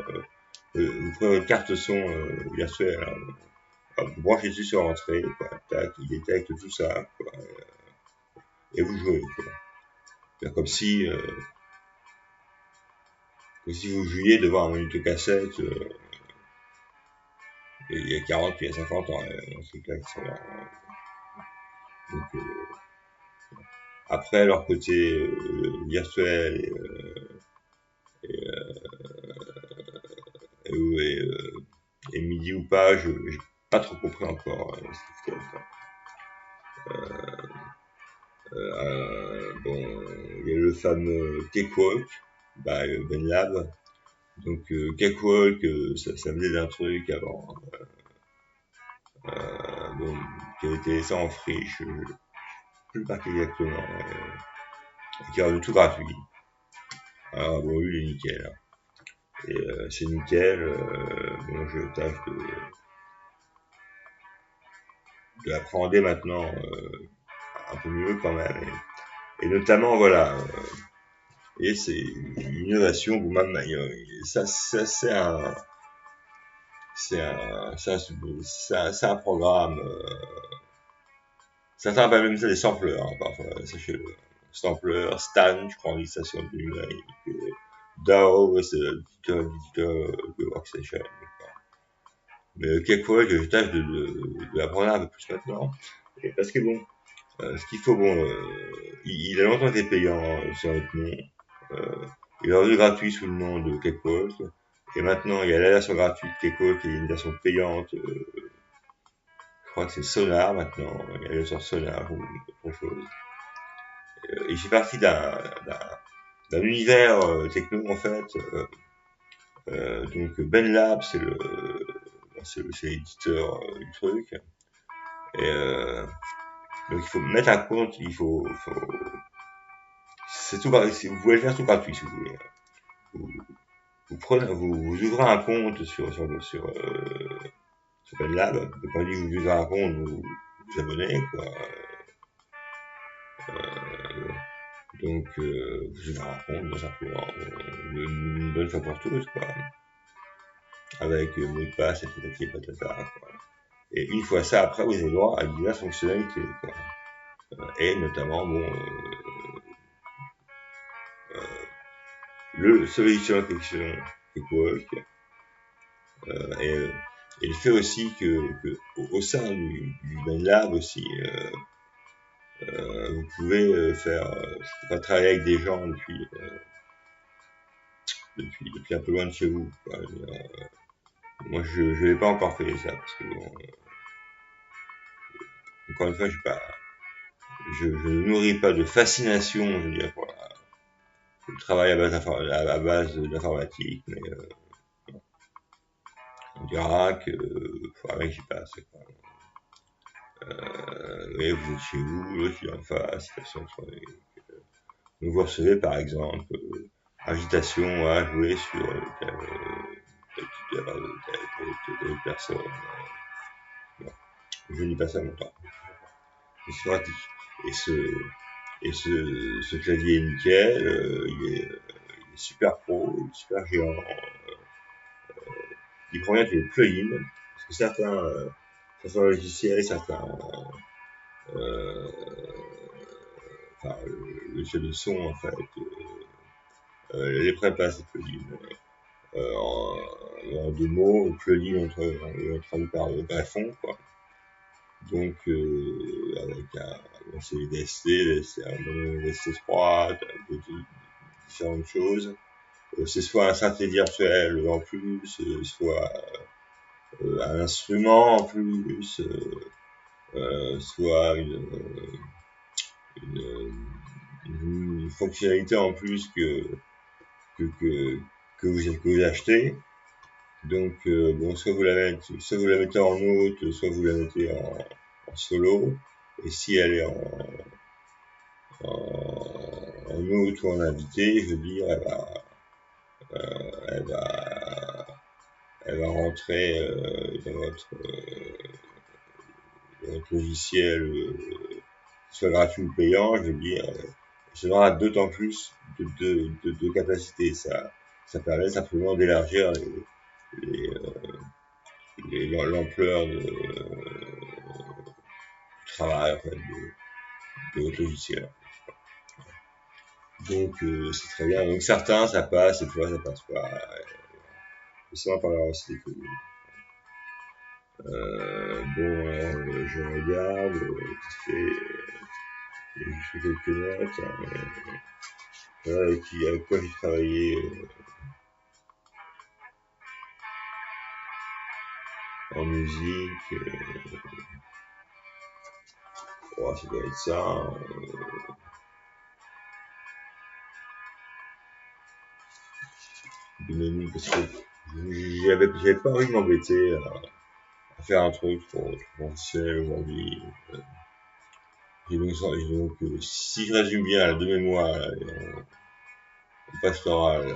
vous prenez votre carte son virtuelle, hein, vous branchez dessus sur l'entrée, quoi, tac, il détecte tout ça, quoi, et vous jouez, quoi. C'est comme si vous jouiez devant un magnétocassette il y a 40, il y a 50 ans, c'est clair que ça va. Donc, après, leur côté virtuel et MIDI ou pas, j'ai pas trop compris encore ce qu'il bon, il y a le fameux Cakewalk, Ben Lab. Donc Cakewalk, ça venait d'un truc avant, bon, qui avait été laissé en friche, plus le marqué exactement, qui est rendu tout gratuit. Alors bon, lui il est nickel. Et c'est nickel, bon je tâche de l'appréhender maintenant un peu mieux quand même. Et notamment voilà, et c'est une innovation vous-même, ça c'est un programme, certains appellent même ça des sampleurs, hein, parfois, sachez-le. Sampler, Stan, je crois, en station de numérique, DAW, c'est l'éditeur de workstation. Mais quelquefois, je tâche de l'apprendre un peu plus maintenant. Et parce que bon, ce qu'il faut, bon, il a longtemps été payant sur notre nom. Il est revenu gratuit sous le nom de Cakewalk. Et maintenant, il y a la version gratuite de Cakewalk et une version payante. Je crois que c'est Sonar maintenant. Il y a la version Sonar ou autre chose. Et j'ai parti d'un univers techno en fait. Donc Ben Lab, c'est l'éditeur du truc. Et Donc il faut mettre un compte, c'est tout gratuit, vous pouvez le faire tout gratuit si vous voulez. Vous ouvrez un compte sur PenLab, et quand vous ouvrez un compte, vous abonnez, quoi. Donc, vous ouvrez un compte, tout simplement, une bonne fois pour tous, quoi. Avec mot de passe, et patata, quoi. Et une fois ça, après, vous avez droit à diverses fonctionnalités, quoi. Et notamment, le solution question Cakewalk, et le fait aussi que au sein du MainLab aussi, vous pouvez travailler avec des gens depuis un peu loin de chez vous, quoi. Moi, je n'ai pas encore fait ça parce que bon, encore une fois, je ne nourris pas de fascination, je veux dire, pour le travail à base de l'informatique, mais on dira que faudrait que j'y passe, quoi. Et vous êtes chez vous, l'autre il est en face, donc vous recevez par exemple invitation à jouer sur telle personne. Non, je n'y passe pas mon temps. C'est pratique. Ce clavier est nickel, il est super pro, il est super géant. Il prend bien tous les plugins, parce que certains logiciels, le jeu de son en fait, les prépas ces plugins. En 2 mots, le plugin on traduit par greffon, quoi. Donc, avec c'est les DST, un DST3, différentes choses. C'est soit un synthé virtuel en plus, soit un instrument en plus, soit une fonctionnalité en plus que vous achetez. Donc, soit vous la mettez en note, soit vous la mettez en solo. Et si elle est en note ou en invité, je veux dire, elle va rentrer dans votre logiciel, soit gratuit ou payant, je veux dire, ça aura d'autant plus de capacité. Ça permet simplement d'élargir l'ampleur du travail, en fait, de votre logiciel. Donc, c'est très bien. Donc, certains, ça passe, et toi, ça passe pas. C'est sympa par aussi que je regarde, je fais quelques notes, avec quoi j'ai travaillé en musique, ça doit être ça. Parce que j'avais pas envie de m'embêter à faire un truc trop professionnel aujourd'hui. Donc, si je résume bien de mémoire, en pastoral,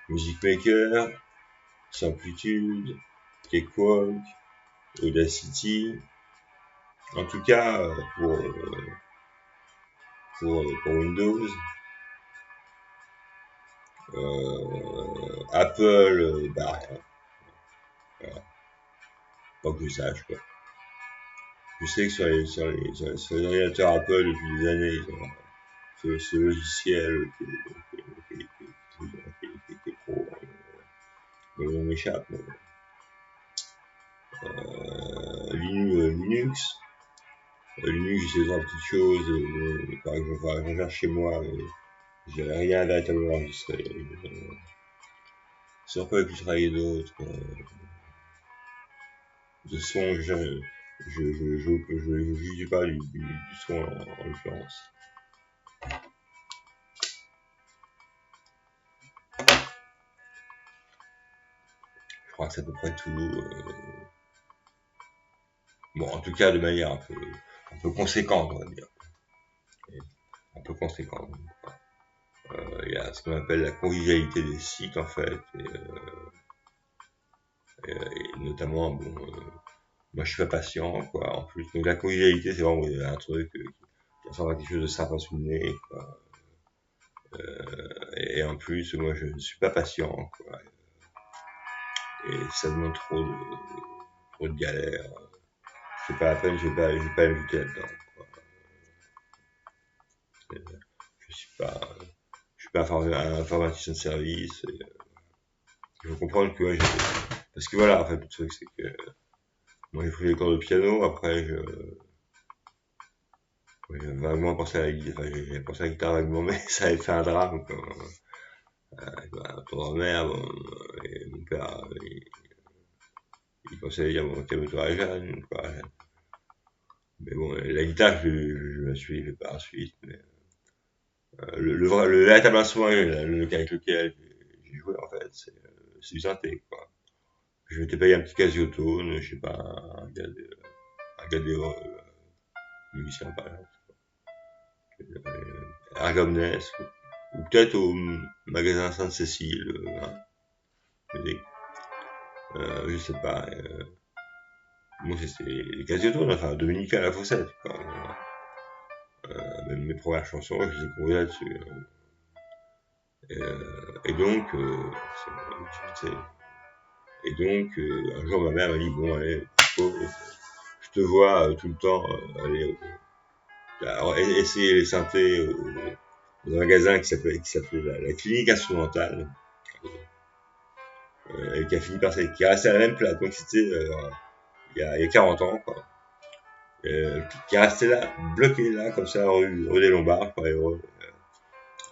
Music Maker, Samplitude, Cakewalk, Audacity. En tout cas, pour Windows, Apple, rien. Voilà. Pas que je sache, quoi. Je sais que sur les ordinateurs Apple, depuis des années, ils ont ce logiciel qui est pro, le nom m'échappe. Linux, j'essaie de faire des petites choses, par exemple, je recherche chez moi, mais j'ai rien véritablement enregistré. Sur quoi puis travailler d'autre, de son, je juge pas du son en l'occurrence. Je crois que c'est à peu près tout. Bon, en tout cas, de manière un peu un peu conséquente, on va dire. Et un peu conséquente. Il y a ce qu'on appelle la convivialité des sites, en fait, et notamment, bon, moi je suis pas patient, quoi, en plus. Donc la convivialité, c'est vraiment un truc qui ressemble à quelque chose de sympa sous le nez, quoi. Et en plus, moi je ne suis pas patient, quoi. Et ça demande trop de galères. C'est pas la peine, je vais pas ajouter là-dedans, quoi. Je suis pas, je suis pas un informaticien de service. Et, il faut comprendre que, ouais, parce que voilà, en fait, le truc, c'est que, moi, j'ai pris les cours de piano, après, j'ai vaguement pensé à la guitare, enfin, j'ai pensé à la guitare vaguement, mais ça avait fait un drame, quoi. Un tour de mer, bon, et mon père, il pensait à dire, bon, calme-toi, Jeanne, quoi. Mais bon, la guitare, je la suis fait par la suite, mais, le véritable instrument, avec lequel j'ai joué, en fait, c'est du synthé, quoi. Je m'étais payé un petit Casiotone, je sais pas, un gars des musicien, par exemple. Argomnès, ou peut-être au magasin Sainte-Cécile, je sais pas. Moi, c'était les Casiotones, enfin, Dominica à la Fossette, quoi. Même mes premières chansons, je les ai trouvées là-dessus. Et donc, et donc, un jour, ma mère m'a dit, bon, allez, je te vois tout le temps aller essayer les synthés dans un magasin qui s'appelait la clinique instrumentale, et qui a fini par qui est resté à la même place. Donc c'était il y a 40 ans, quoi. Qui est resté là, bloqué là, comme ça, rue des Lombards, quoi.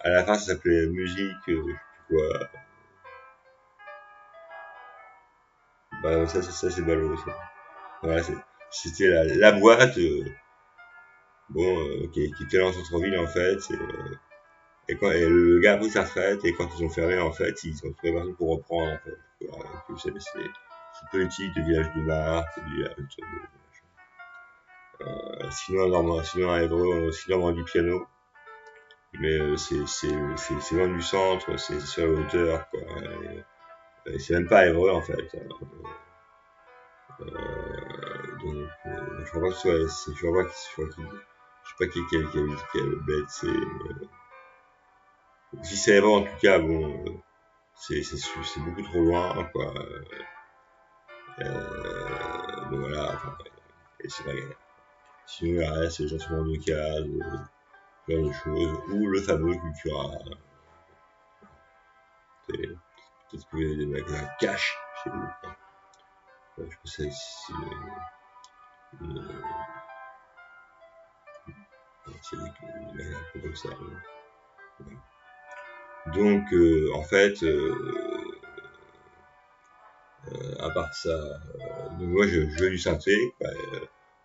À la fin, ça s'appelait musique, je sais plus quoi. Bah, ça c'est ballot, ça. Voilà, c'était la boîte, bon, qui était dans le centre-ville, en fait. Et le gars a pris sa retraite, et quand ils ont fermé, en fait, ils ont trouvé personne pour reprendre, en fait. C'est politique de village de Marthe, du village de sinon à Évreux, on a aussi du piano. Mais c'est loin du centre, c'est sur la hauteur, quoi. Et c'est même pas à Évreux, en fait. Donc, je crois pas que ce soit, je crois pas je sais pas quelle bête c'est, si c'est Évreux, en tout cas, bon, c'est beaucoup trop loin, quoi. Donc voilà, enfin, et c'est pas galère. Sinon, le reste, c'est les instruments de case, ce genre de choses, ou le fameux Cultura. Peut-être que vous avez des magasins cash chez vous, quoi. Je pense que c'est des magasins un peu comme ça. Ouais. Donc, en fait, à part ça, donc moi je jouais du synthé, quoi.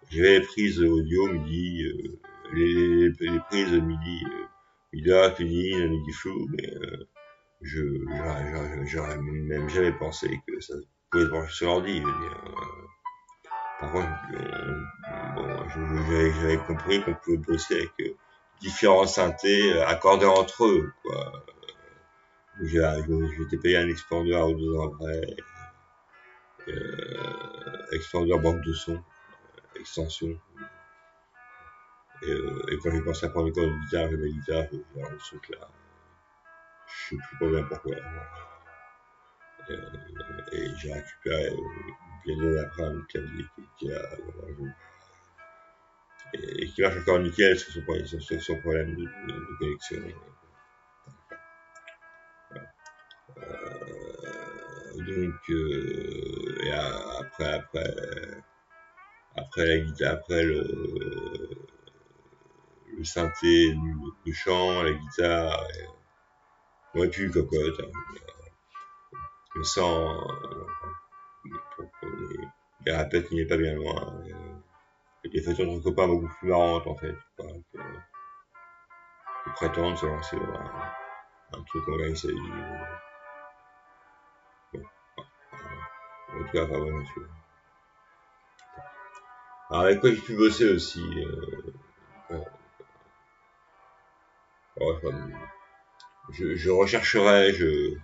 J'avais les prises audio MIDI, les prises MIDI, MIDI, MIDI flou, mais j'aurais même jamais pensé que ça pouvait se brancher sur l'ordi, je veux dire. Par contre, j'avais compris qu'on pouvait bosser avec différents synthés accordés entre eux, quoi. J'étais payé un expander ou 2 ans après, expander banque de son, extension. Et quand j'ai pensé à prendre une cours de guitare, j'ai ma guitare, j'ai un ce truc-là. Je sais plus bien pourquoi. Et j'ai récupéré bien des années après un clavier qui a et qui marche encore nickel sur son problème de connexion. Donc, et après la guitare, après le synthé, le chant, la guitare, ouais, puis une cocotte, hein, mais sans, les répètes, il n'est pas bien loin. Les fêtes entre copains beaucoup plus marrantes, en fait, quoi, que prétendre se lancer dans un truc en gagne sa vie. Bon, en tout cas, enfin, bon, Alors avec quoi j'ai pu bosser aussi, je rechercherai, je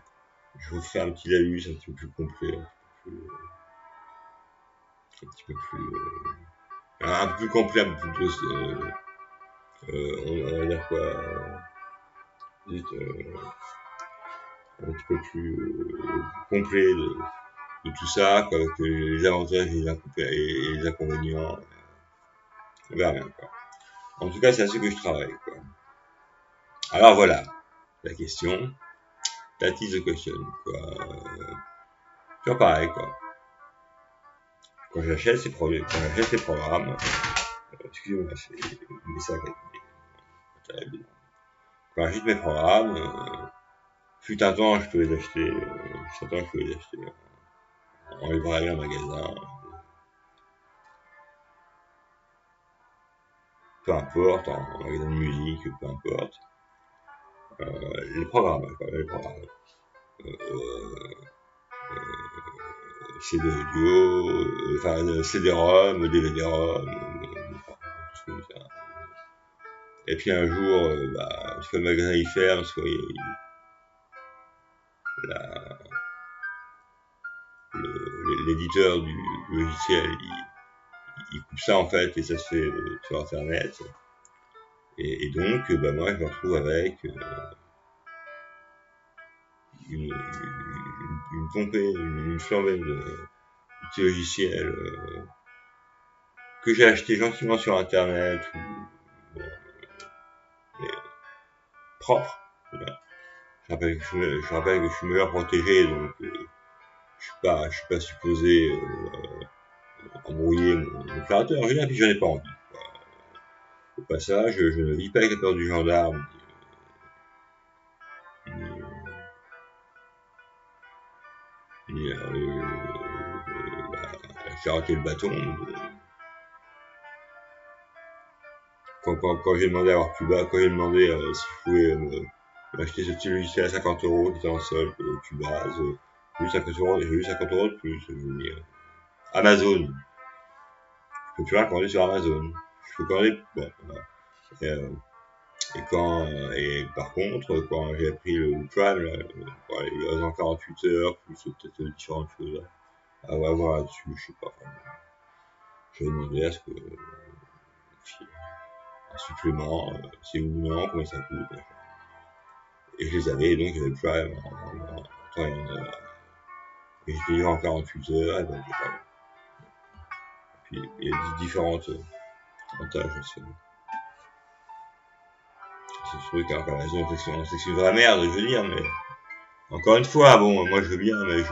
vous ferai un petit laïus un petit peu plus complet, un peu plus complet, un peu plus, on va dire quoi, vite, un petit peu plus complet de tout ça, quoi, avec les avantages et les inconvénients. On verra bien, quoi. En tout cas, c'est à ce que je travaille, quoi. Alors voilà, la question, that is the question, quoi. Toujours pareil, quoi. Quand j'achète ces programmes, excusez-moi, c'est des messages terribles. Quand j'achète mes programmes, fut un temps, je pouvais les acheter, en librairie, en magasin, peu importe, en magasin de musique, peu importe. Les programmes, quoi, les programmes. CD audio, enfin CD-ROM, DVD-ROM, tout ce comme ça. Et puis un jour, soit le magasin il ferme, soit l'éditeur du logiciel il coupe ça en fait et ça se fait sur internet. Et donc, moi je me retrouve avec une pompée, une flambée de petits logiciels que j'ai acheté gentiment sur internet, mais propre. Voilà. Je rappelle que je suis meilleur protégé, donc je suis pas supposé embrouiller mon créateur. En général, puis j'en ai pas envie. Au passage, je ne vis pas avec la peur du gendarme, ni j'ai raté le bâton. Quand j'ai demandé à avoir Cuba, quand j'ai demandé si je pouvais m'acheter ce petit logiciel à 50 € qui était en solde, Cubase, j'ai eu 50 € de plus. Je veux dire. Amazon. Je peux plus rien commander sur Amazon. Je peux commander, bon, voilà. Et par contre, quand j'ai pris le Prime, là, les 48 heures, plus peut-être différentes choses à voir là-dessus, je sais pas. J'ai demandé à ce que un supplément, c'est ou non, combien ça coûte. Et je les avais, et donc j'avais le Prime en temps et en heure. Et je livré en 48 heures, et donc j'ai pas. Puis il y a différentes avantages aussi. C'est ce truc, alors qu'à la maison, c'est une vraie merde, je veux dire, mais encore une fois, bon, moi je veux bien, mais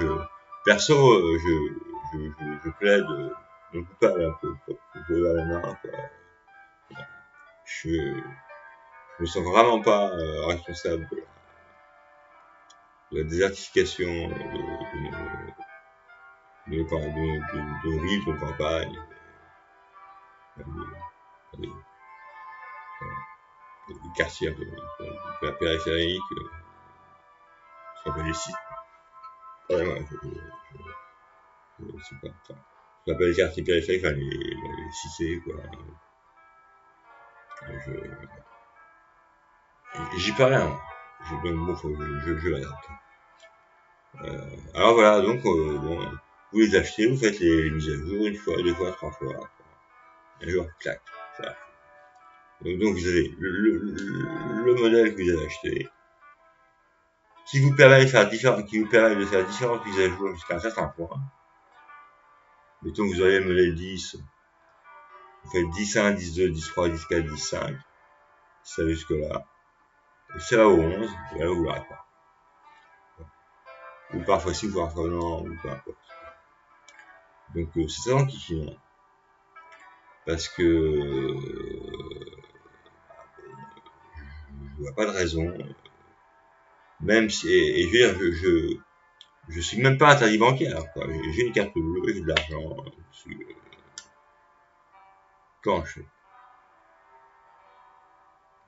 perso, je plaide mon coupable un peu, je veux à la main, quoi. Je me sens vraiment pas responsable de la désertification de villes, de campagne, des quartiers de la périphérie, ce qu'on appelle les sites. Ouais, je sais pas, enfin, ce qu'on appelle les quartiers périphériques, enfin les cités, quoi. J'y peux rien. Donc bon, je m'adapte. Alors voilà, donc bon, vous les achetez, vous faites les mises à jour une fois, deux fois, trois fois. Un jour, clac, ça. Donc vous avez le modèle que vous avez acheté, qui vous permet de faire différentes mises à jour jusqu'à un certain point. Mettons que vous auriez le modèle 10, vous faites 10.1, 10.2, 10.3, 10.4, 10.5, ça va jusque là. Et ça va au 11, et là vous l'aurez pas. Ou parfois si, ou parfois non, ou peu importe. Donc c'est ça l'antifinant. Parce que je vois pas de raison. Même si, et je veux dire, je suis même pas interdit bancaire, quoi. J'ai une carte bleue, j'ai de l'argent, quand je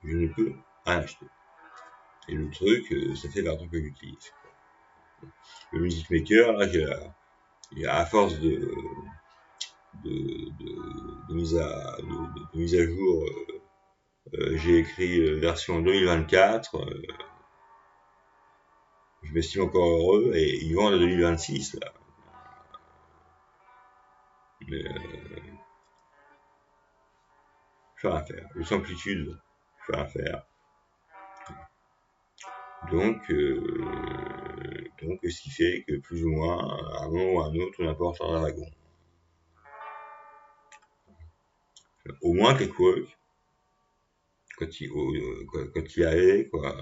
ne peux rien acheter. Et le truc, ça fait 20 ans que j'utilise. Le Music Maker, là, à force de mise à jour. J'ai écrit version 2024. Je m'estime encore heureux et ils vendent la 2026 là. Mais je fais rien faire. Le Samplitude, je fais rien faire. Donc, ce qui fait que plus ou moins, à un moment ou à un autre, on apporte un dragon. Au moins Clockwork, quand il allait, quoi,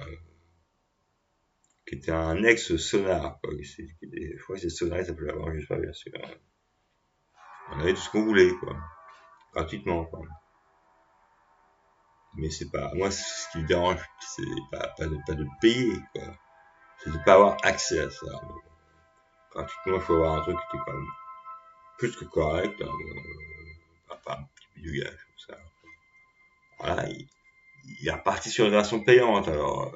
qui était un ex-Sonar, quoi. Je crois que c'est Sonar, il s'appelait avant, je sais pas bien sûr. On avait tout ce qu'on voulait, quoi. Gratuitement, quoi. Mais c'est pas, moi, ce qui me dérange, c'est pas de payer, quoi. C'est de pas avoir accès à ça. Gratuitement, il faut avoir un truc qui était quand même plus que correct, hein, pas un petit bidouillage comme ça. Voilà, il est reparti sur une version payante, alors,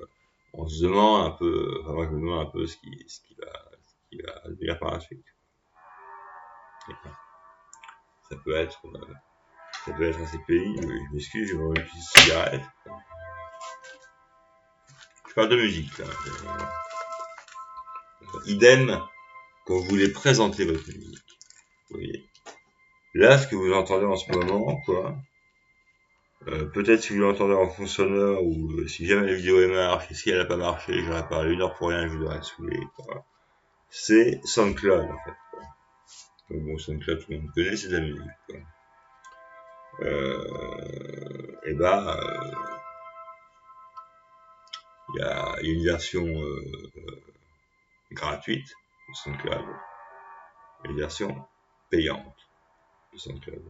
on se demande un peu, enfin, moi, je me demande un peu ce qui va devenir par la suite. Ça peut être assez pénible, je m'excuse, je vais prendre une petite cigarette. Je parle de musique, là. Idem quand vous voulez présenter votre musique. Vous voyez. Là, ce que vous entendez en ce moment, quoi, peut-être si vous l'entendez en fond sonore ou si jamais la vidéo marche et si elle n'a pas marché, j'aurais parlé 1 heure pour rien, je vous aurais saoulé, quoi. C'est SoundCloud, en fait, quoi. Donc bon, SoundCloud, tout le monde connaît, c'est de la musique, quoi. Et bah, il y a une version gratuite de SoundCloud et une version payante de SoundCloud.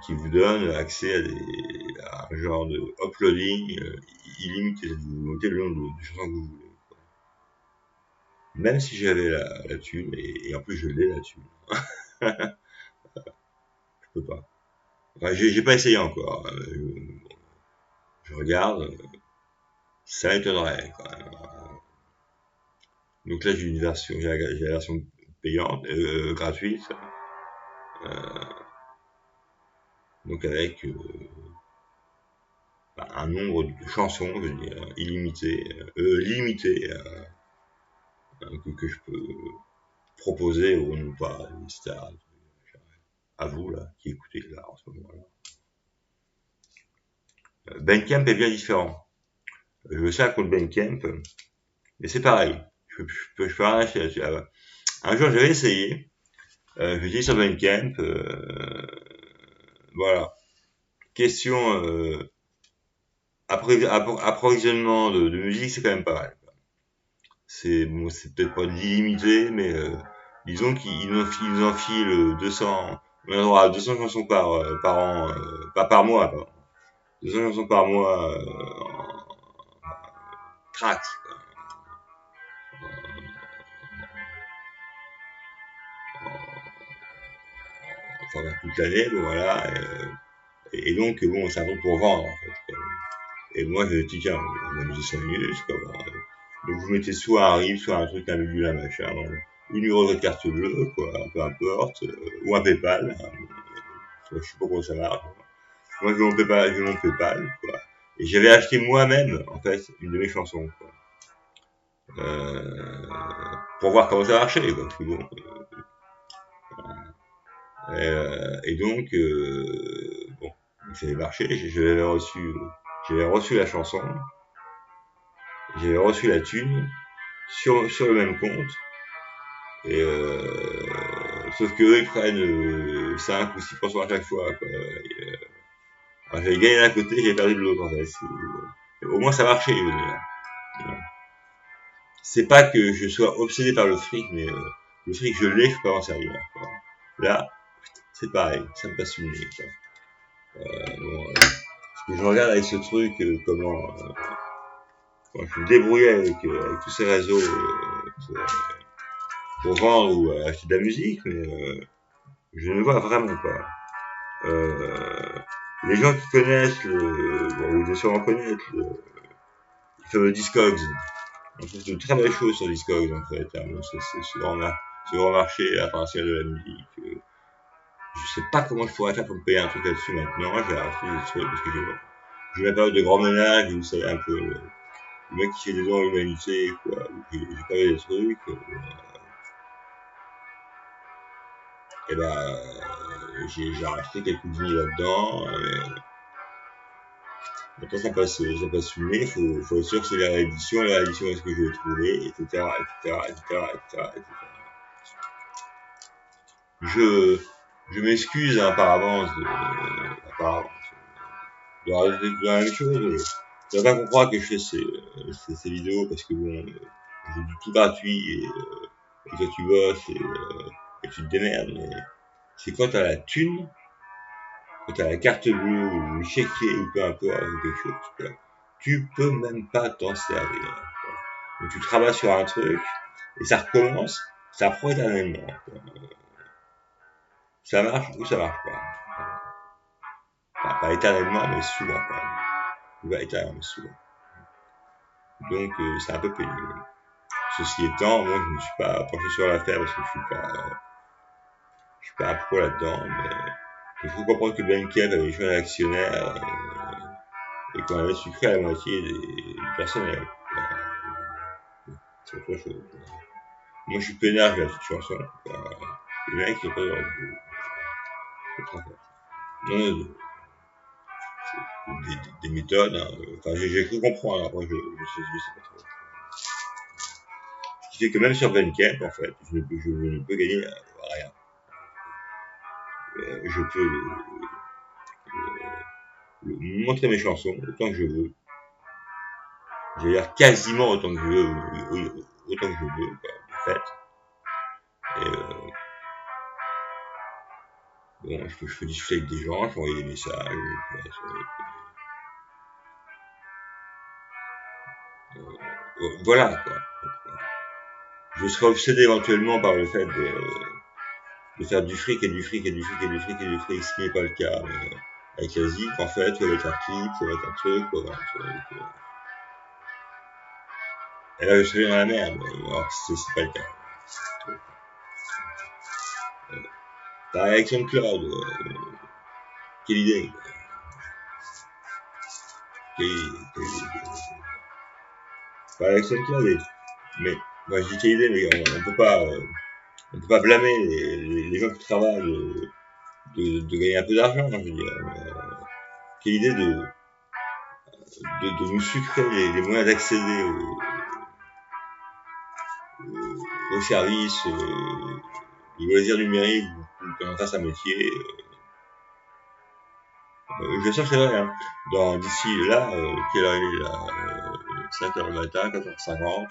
Qui vous donne accès à un genre de uploading illimité. Vous mettez le nombre de chansons que vous voulez, quoi. Même si j'avais la thune, et en plus je l'ai la thune. Je peux pas. Enfin, j'ai pas essayé encore. Je regarde, ça m'étonnerait quand même. Donc là j'ai la version payante, gratuite. Donc avec un nombre de chansons, je veux dire, limité que je peux proposer ou non pas, etc. À vous, là, qui écoutez là, en ce moment-là. Bandcamp est bien différent. Je veux ça contre Bandcamp, mais c'est pareil. Je peux rien acheter là-dessus. Un jour, j'avais essayé, je dis sur Bandcamp, voilà. Question, approvisionnement de musique, c'est quand même pas mal. C'est peut-être pas illimité, mais disons qu'ils nous enfilent 200, on a droit à 200 chansons par an, pas par mois, pardon. 200 chansons par mois en tracks, enfin toute l'année, bon voilà, et donc bon, c'est un truc pour vendre en fait. Et moi je me dis tiens, on va amuser 5 minutes, quoi. Donc vous mettez soit un riff, soit un truc, un bidule, un machin, une numéro de carte bleue, quoi, peu importe, ou un PayPal, hein, je sais pas comment ça marche. Moi je veux mon PayPal, quoi. Et j'avais acheté moi-même, en fait, une de mes chansons, quoi. Pour voir comment ça marchait, quoi. Bon, et donc, bon, ça avait marché, j'avais reçu la chanson, j'avais reçu la thune sur le même compte, et sauf que eux, ils prennent 5 ou 6% à chaque fois, quoi. Alors, j'avais gagné d'un côté, j'avais perdu de l'autre, en fait. Au moins, ça marchait, je veux dire. C'est pas que je sois obsédé par le fric, mais le fric, je l'ai, je peux pas m'en servir, quoi. Là, c'est pareil, ça me passe une nuit, quoi. Bon, parce que je regarde avec ce truc, comment je me débrouillais avec tous ces réseaux pour vendre ou acheter de la musique, mais je ne vois vraiment pas. Les gens qui connaissent bon, vous devez sûrement connaître le fameux Discogs. On trouve de très belles choses sur Discogs, en fait. Hein. Bon, c'est souvent ce grand marché international de la musique. Je sais pas comment je pourrais faire pour me payer un truc là-dessus maintenant. J'ai arrêté des trucs parce que j'ai ma période de grand ménage, vous savez un peu le mec qui fait des dons à l'humanité, quoi. J'ai pas des trucs. Et ben, j'ai racheté quelques vinyles là-dedans. Maintenant, ça passe une mai, faut être sûr que c'est la réédition est-ce que je vais trouver, etc., etc., etc., etc., etc. Je m'excuse, hein, par avance de rajouter la même chose. Tu vas pas comprendre que je fais ces vidéos parce que bon, j'ai du tout gratuit et toi tu bosses et tu te démerdes, mais c'est quand t'as la thune, quand t'as la carte bleue ou le chéquier ou peu importe ou quelque chose, quoi, tu peux même pas t'en servir. Donc tu travailles sur un truc et ça recommence, ça prend éternellement. Ça marche ou ça marche pas. Enfin, pas éternellement, mais souvent quand même. Pas éternellement, mais souvent. Donc c'est un peu pénible. Ceci étant, moi je ne suis pas penché sur l'affaire parce que je suis pas un pro là-dedans, mais il faut comprendre que Ben Kev avait joué un actionnaire et qu'on avait sucré à la moitié du personnel. C'est autre chose. Moi je suis peinard, j'ai la petite chanson. Les mecs, ils sont pas dans le bout. Non, des méthodes, hein. Enfin, j'ai cru comprendre, après je sais pas trop. Ce qui fait que même sur Bandcamp, en fait, je ne peux gagner rien. Je peux montrer mes chansons autant que je veux. Je vais dire quasiment autant que je veux, autant que je veux, quoi, en fait. Et bon, je peux discuter avec des gens, je peux envoyer des messages, voilà, quoi. Je serais obsédé éventuellement par le fait de faire du fric et du fric et du fric et du fric et du fric, ce qui n'est pas le cas avec la zik, en fait, il va être un clip, il va être un truc, il va être un truc. Et là, je serais dans la merde, alors que c'est pas le cas. Pareil avec SoundCloud, quelle idée, quoi. Quelle idée. Pareil avec SoundCloud, mais moi je dis quelle idée, mais on peut pas blâmer les gens qui travaillent de gagner un peu d'argent, je veux dire. Quelle idée de nous sucrer les moyens d'accéder aux services, du loisir numérique ou qu'on en fasse un métier. Je chercherai rien. D'ici là, quelle heure il est là 5h le matin, 4h50,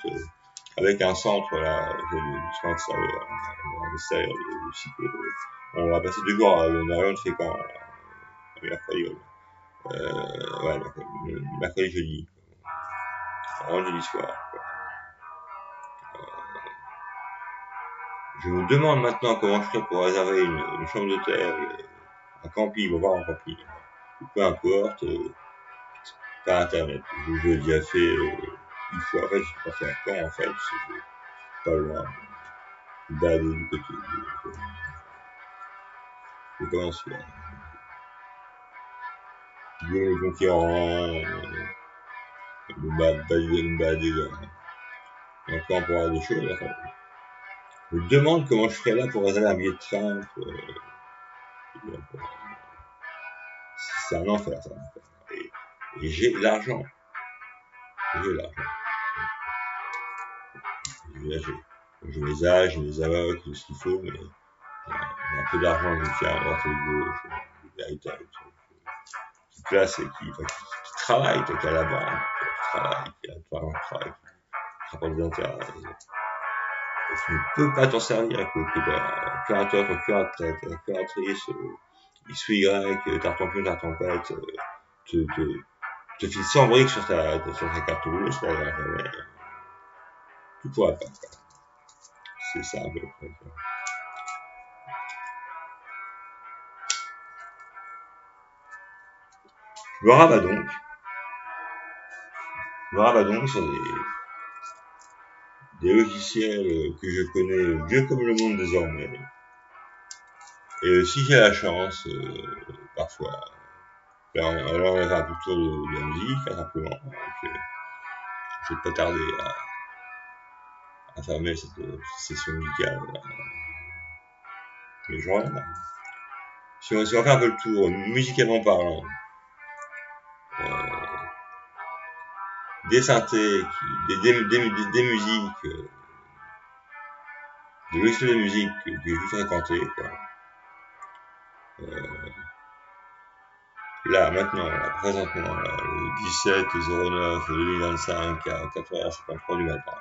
avec un centre là, de soins extérieurs, en extérieur de psycho. On va passer 2 jours à Londres, c'est quand mercredi, ouais, mercredi, jeudi. Jeudi soir. Je me demande maintenant comment je ferais pour réserver une chambre d'hôtel, un camping, on va voir un camping, ou peu importe, par internet. Je l'ai déjà fait une fois, en fait, je sais pas faire quand, en fait, c'est pas loin, balader du côté de comment se faire. Le conquérant, me balader dans le camp pour avoir des choses, enfin. Je me demande comment je ferais là pour réserver un billet de train, c'est un enfer, ça. Et j'ai l'argent. J'ai l'argent. J'ai mes âges, j'ai mes avocs, tout ce qu'il faut, mais j'ai un peu d'argent que je tiens à droite et à gauche, véritable, qui place et qui travaille, qui a la banque, qui travaille, qui a un travail, qui rapporte des intérêts. Et tu ne peux pas t'en servir, que ton curateur, ta curatrice, XY, tartampion, tartampette, te file 100 briques sur ta carte bleue, c'est pas grave, tu pourras pas. C'est ça un peu le problème. Je me rabats donc sur des logiciels que je connais vieux comme le monde désormais. Et si j'ai la chance, parfois, alors on va faire un peu le tour de la musique, hein, simplement. Donc, je vais pas tarder à fermer cette session musicale. Mais je reviens. Si on fait un peu le tour, musicalement parlant, des synthés, des musiques, des logiciels de musique que j'ai juste fréquenté, quoi. Là, maintenant, là, présentement, là, le 17/09/2025 à 4h53 du matin.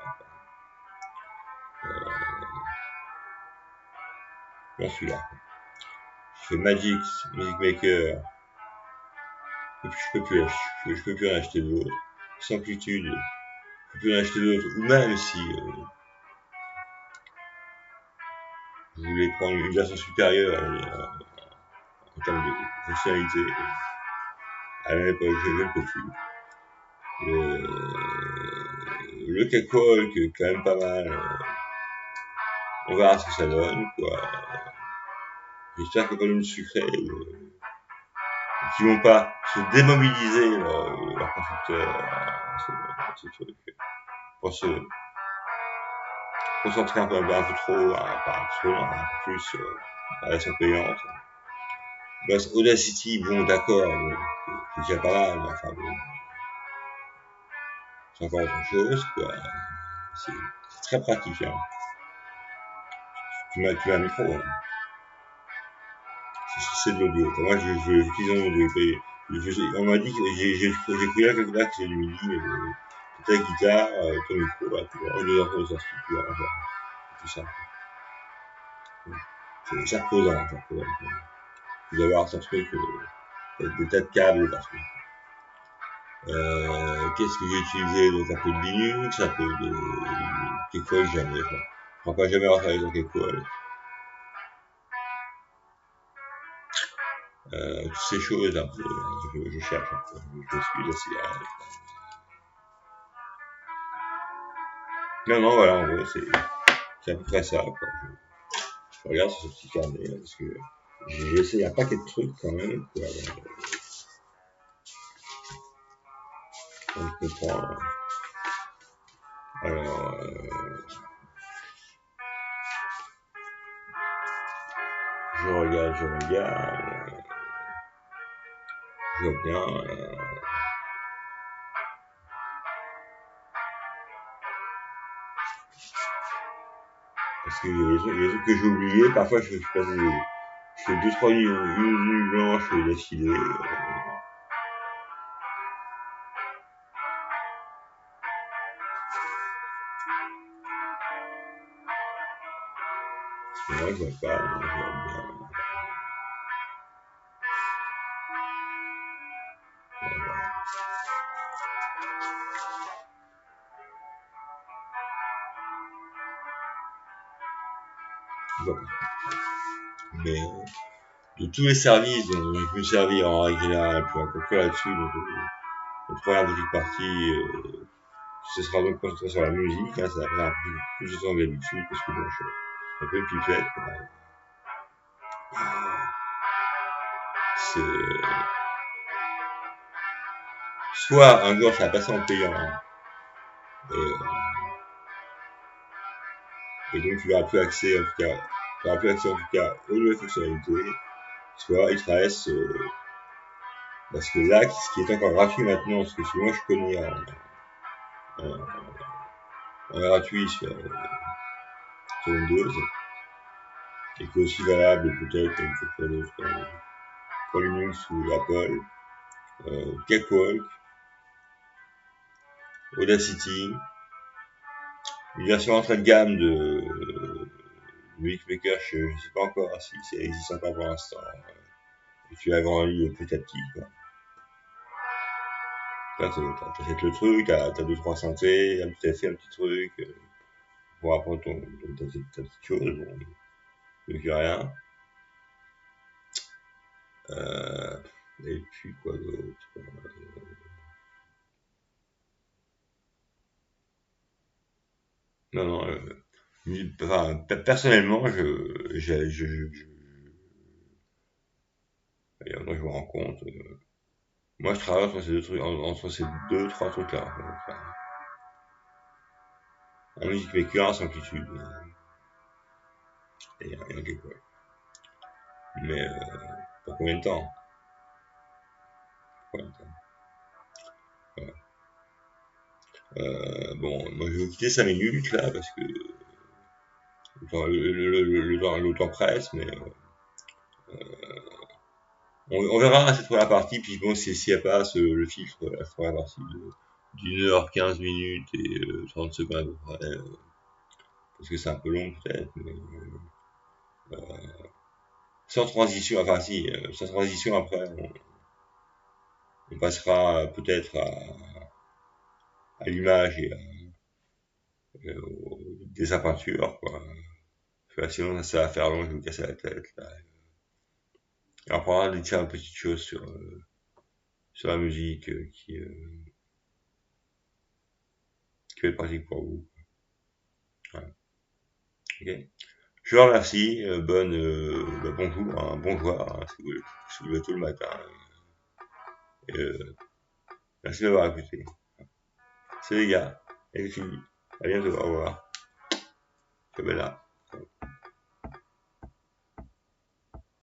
J'en suis là. Je fais Magix, Music Maker, et puis je peux plus en acheter d'autres. Samplitude, je peux plus en acheter d'autres. Ou même si je voulais prendre une version supérieure en termes de fonctionnalité, à la même époque, je ne peux plus. Le Cakewalk, quand même pas mal. On verra ce que ça donne, quoi. J'espère que Volume Sucré, qui vont pas se démobiliser leur constructeur, ce truc, pour se concentrer un peu trop, pas trop, un peu plus sur la version payante. Audacity, bon, d'accord, c'est déjà pas mal, mais enfin bon, c'est encore autre chose, quoi. C'est très pratique, hein. Tu mets un micro, hein. C'est de l'audio. Moi, j'utilise un audio. On m'a dit que j'ai cru là quelque part que c'est du MIDI, mais ta guitare, ton micro, bah, tu vois, au lieu d'en faire ça, tu vois, c'est tout simple. C'est reposant. Tu dois avoir ton truc, avec des tas de câbles partout. Qu'est-ce que j'ai utilisé? Donc un peu de Linux, un peu de Cakewalk, jamais. Je ne prends pas jamais retravailler sur Cakewalk. Toutes ces choses, un peu, je cherche un peu. Je suis assez non, voilà, en gros, c'est à peu près ça, quoi. Je regarde sur ce petit carnet, parce que j'ai essayé un paquet de trucs, quand même, quoi. On comprend. Alors, je regarde, je vois bien, parce que les trucs que j'ai oubliés, parfois je fais 2-3 nuits blanches d'affilée. Moi, je vois pas, je vois bien. Voilà. Je vois pas. Mais de tous les services dont je peux servir en règle générale, puis encore que là-dessus, donc la première petite partie, ce sera donc concentré sur la musique, hein, ça va prendre plus de temps que d'habitude, parce que bon, je suis un peu pipette. C'est soit un jour ça va passer en payant, hein, et donc tu n'auras plus accès, en tout cas, aux nouvelles fonctionnalités, soit il te reste, parce que là, ce qui est encore gratuit maintenant, parce que ce que moi je connais en gratuit sur Windows, et qui est aussi valable peut-être pour d'autres, pour Linux ou Apple, Cakewalk, Audacity, une version entrée de gamme de Music Maker, je ne sais pas encore si ça existe encore pour l'instant, et tu agrandis petit à petit, quoi. Là, t'achètes le truc, t'as 2-3 synthés, un petit effet, un petit truc, pour apprendre ta petite chose, bon, plus rien. Et puis quoi d'autre? Non, non, enfin, personnellement, et moi, je me rends compte, moi, je travaille entre ces deux trucs, entre ces deux, trois trucs-là. Enfin, en musique maker, sans amplitude, et un gateway. Mais, pour combien de temps? Pour combien de temps? Voilà. Bon, moi, je vais vous quitter 5 minutes, là, parce que le temps presse, mais on verra cette première partie, puis bon, si elle passe le filtre, la première partie d'une heure, 15 minutes et 30 secondes à peu près, parce que c'est un peu long peut-être, mais sans transition, enfin si, sans transition après, on passera peut-être à l'image et au dessin peinture, quoi. Parce que là, sinon ça va faire long, je vais me casser la tête, là. Et on pourra dire une petite chose sur la musique qui va être pratique pour vous. Voilà. Ok. Je vous remercie, bonjour, hein, bonjour, hein, si vous levez tôt le matin. Et, merci d'avoir écouté. C'est les gars, et les filles. À bientôt, au revoir. Ciao, bella.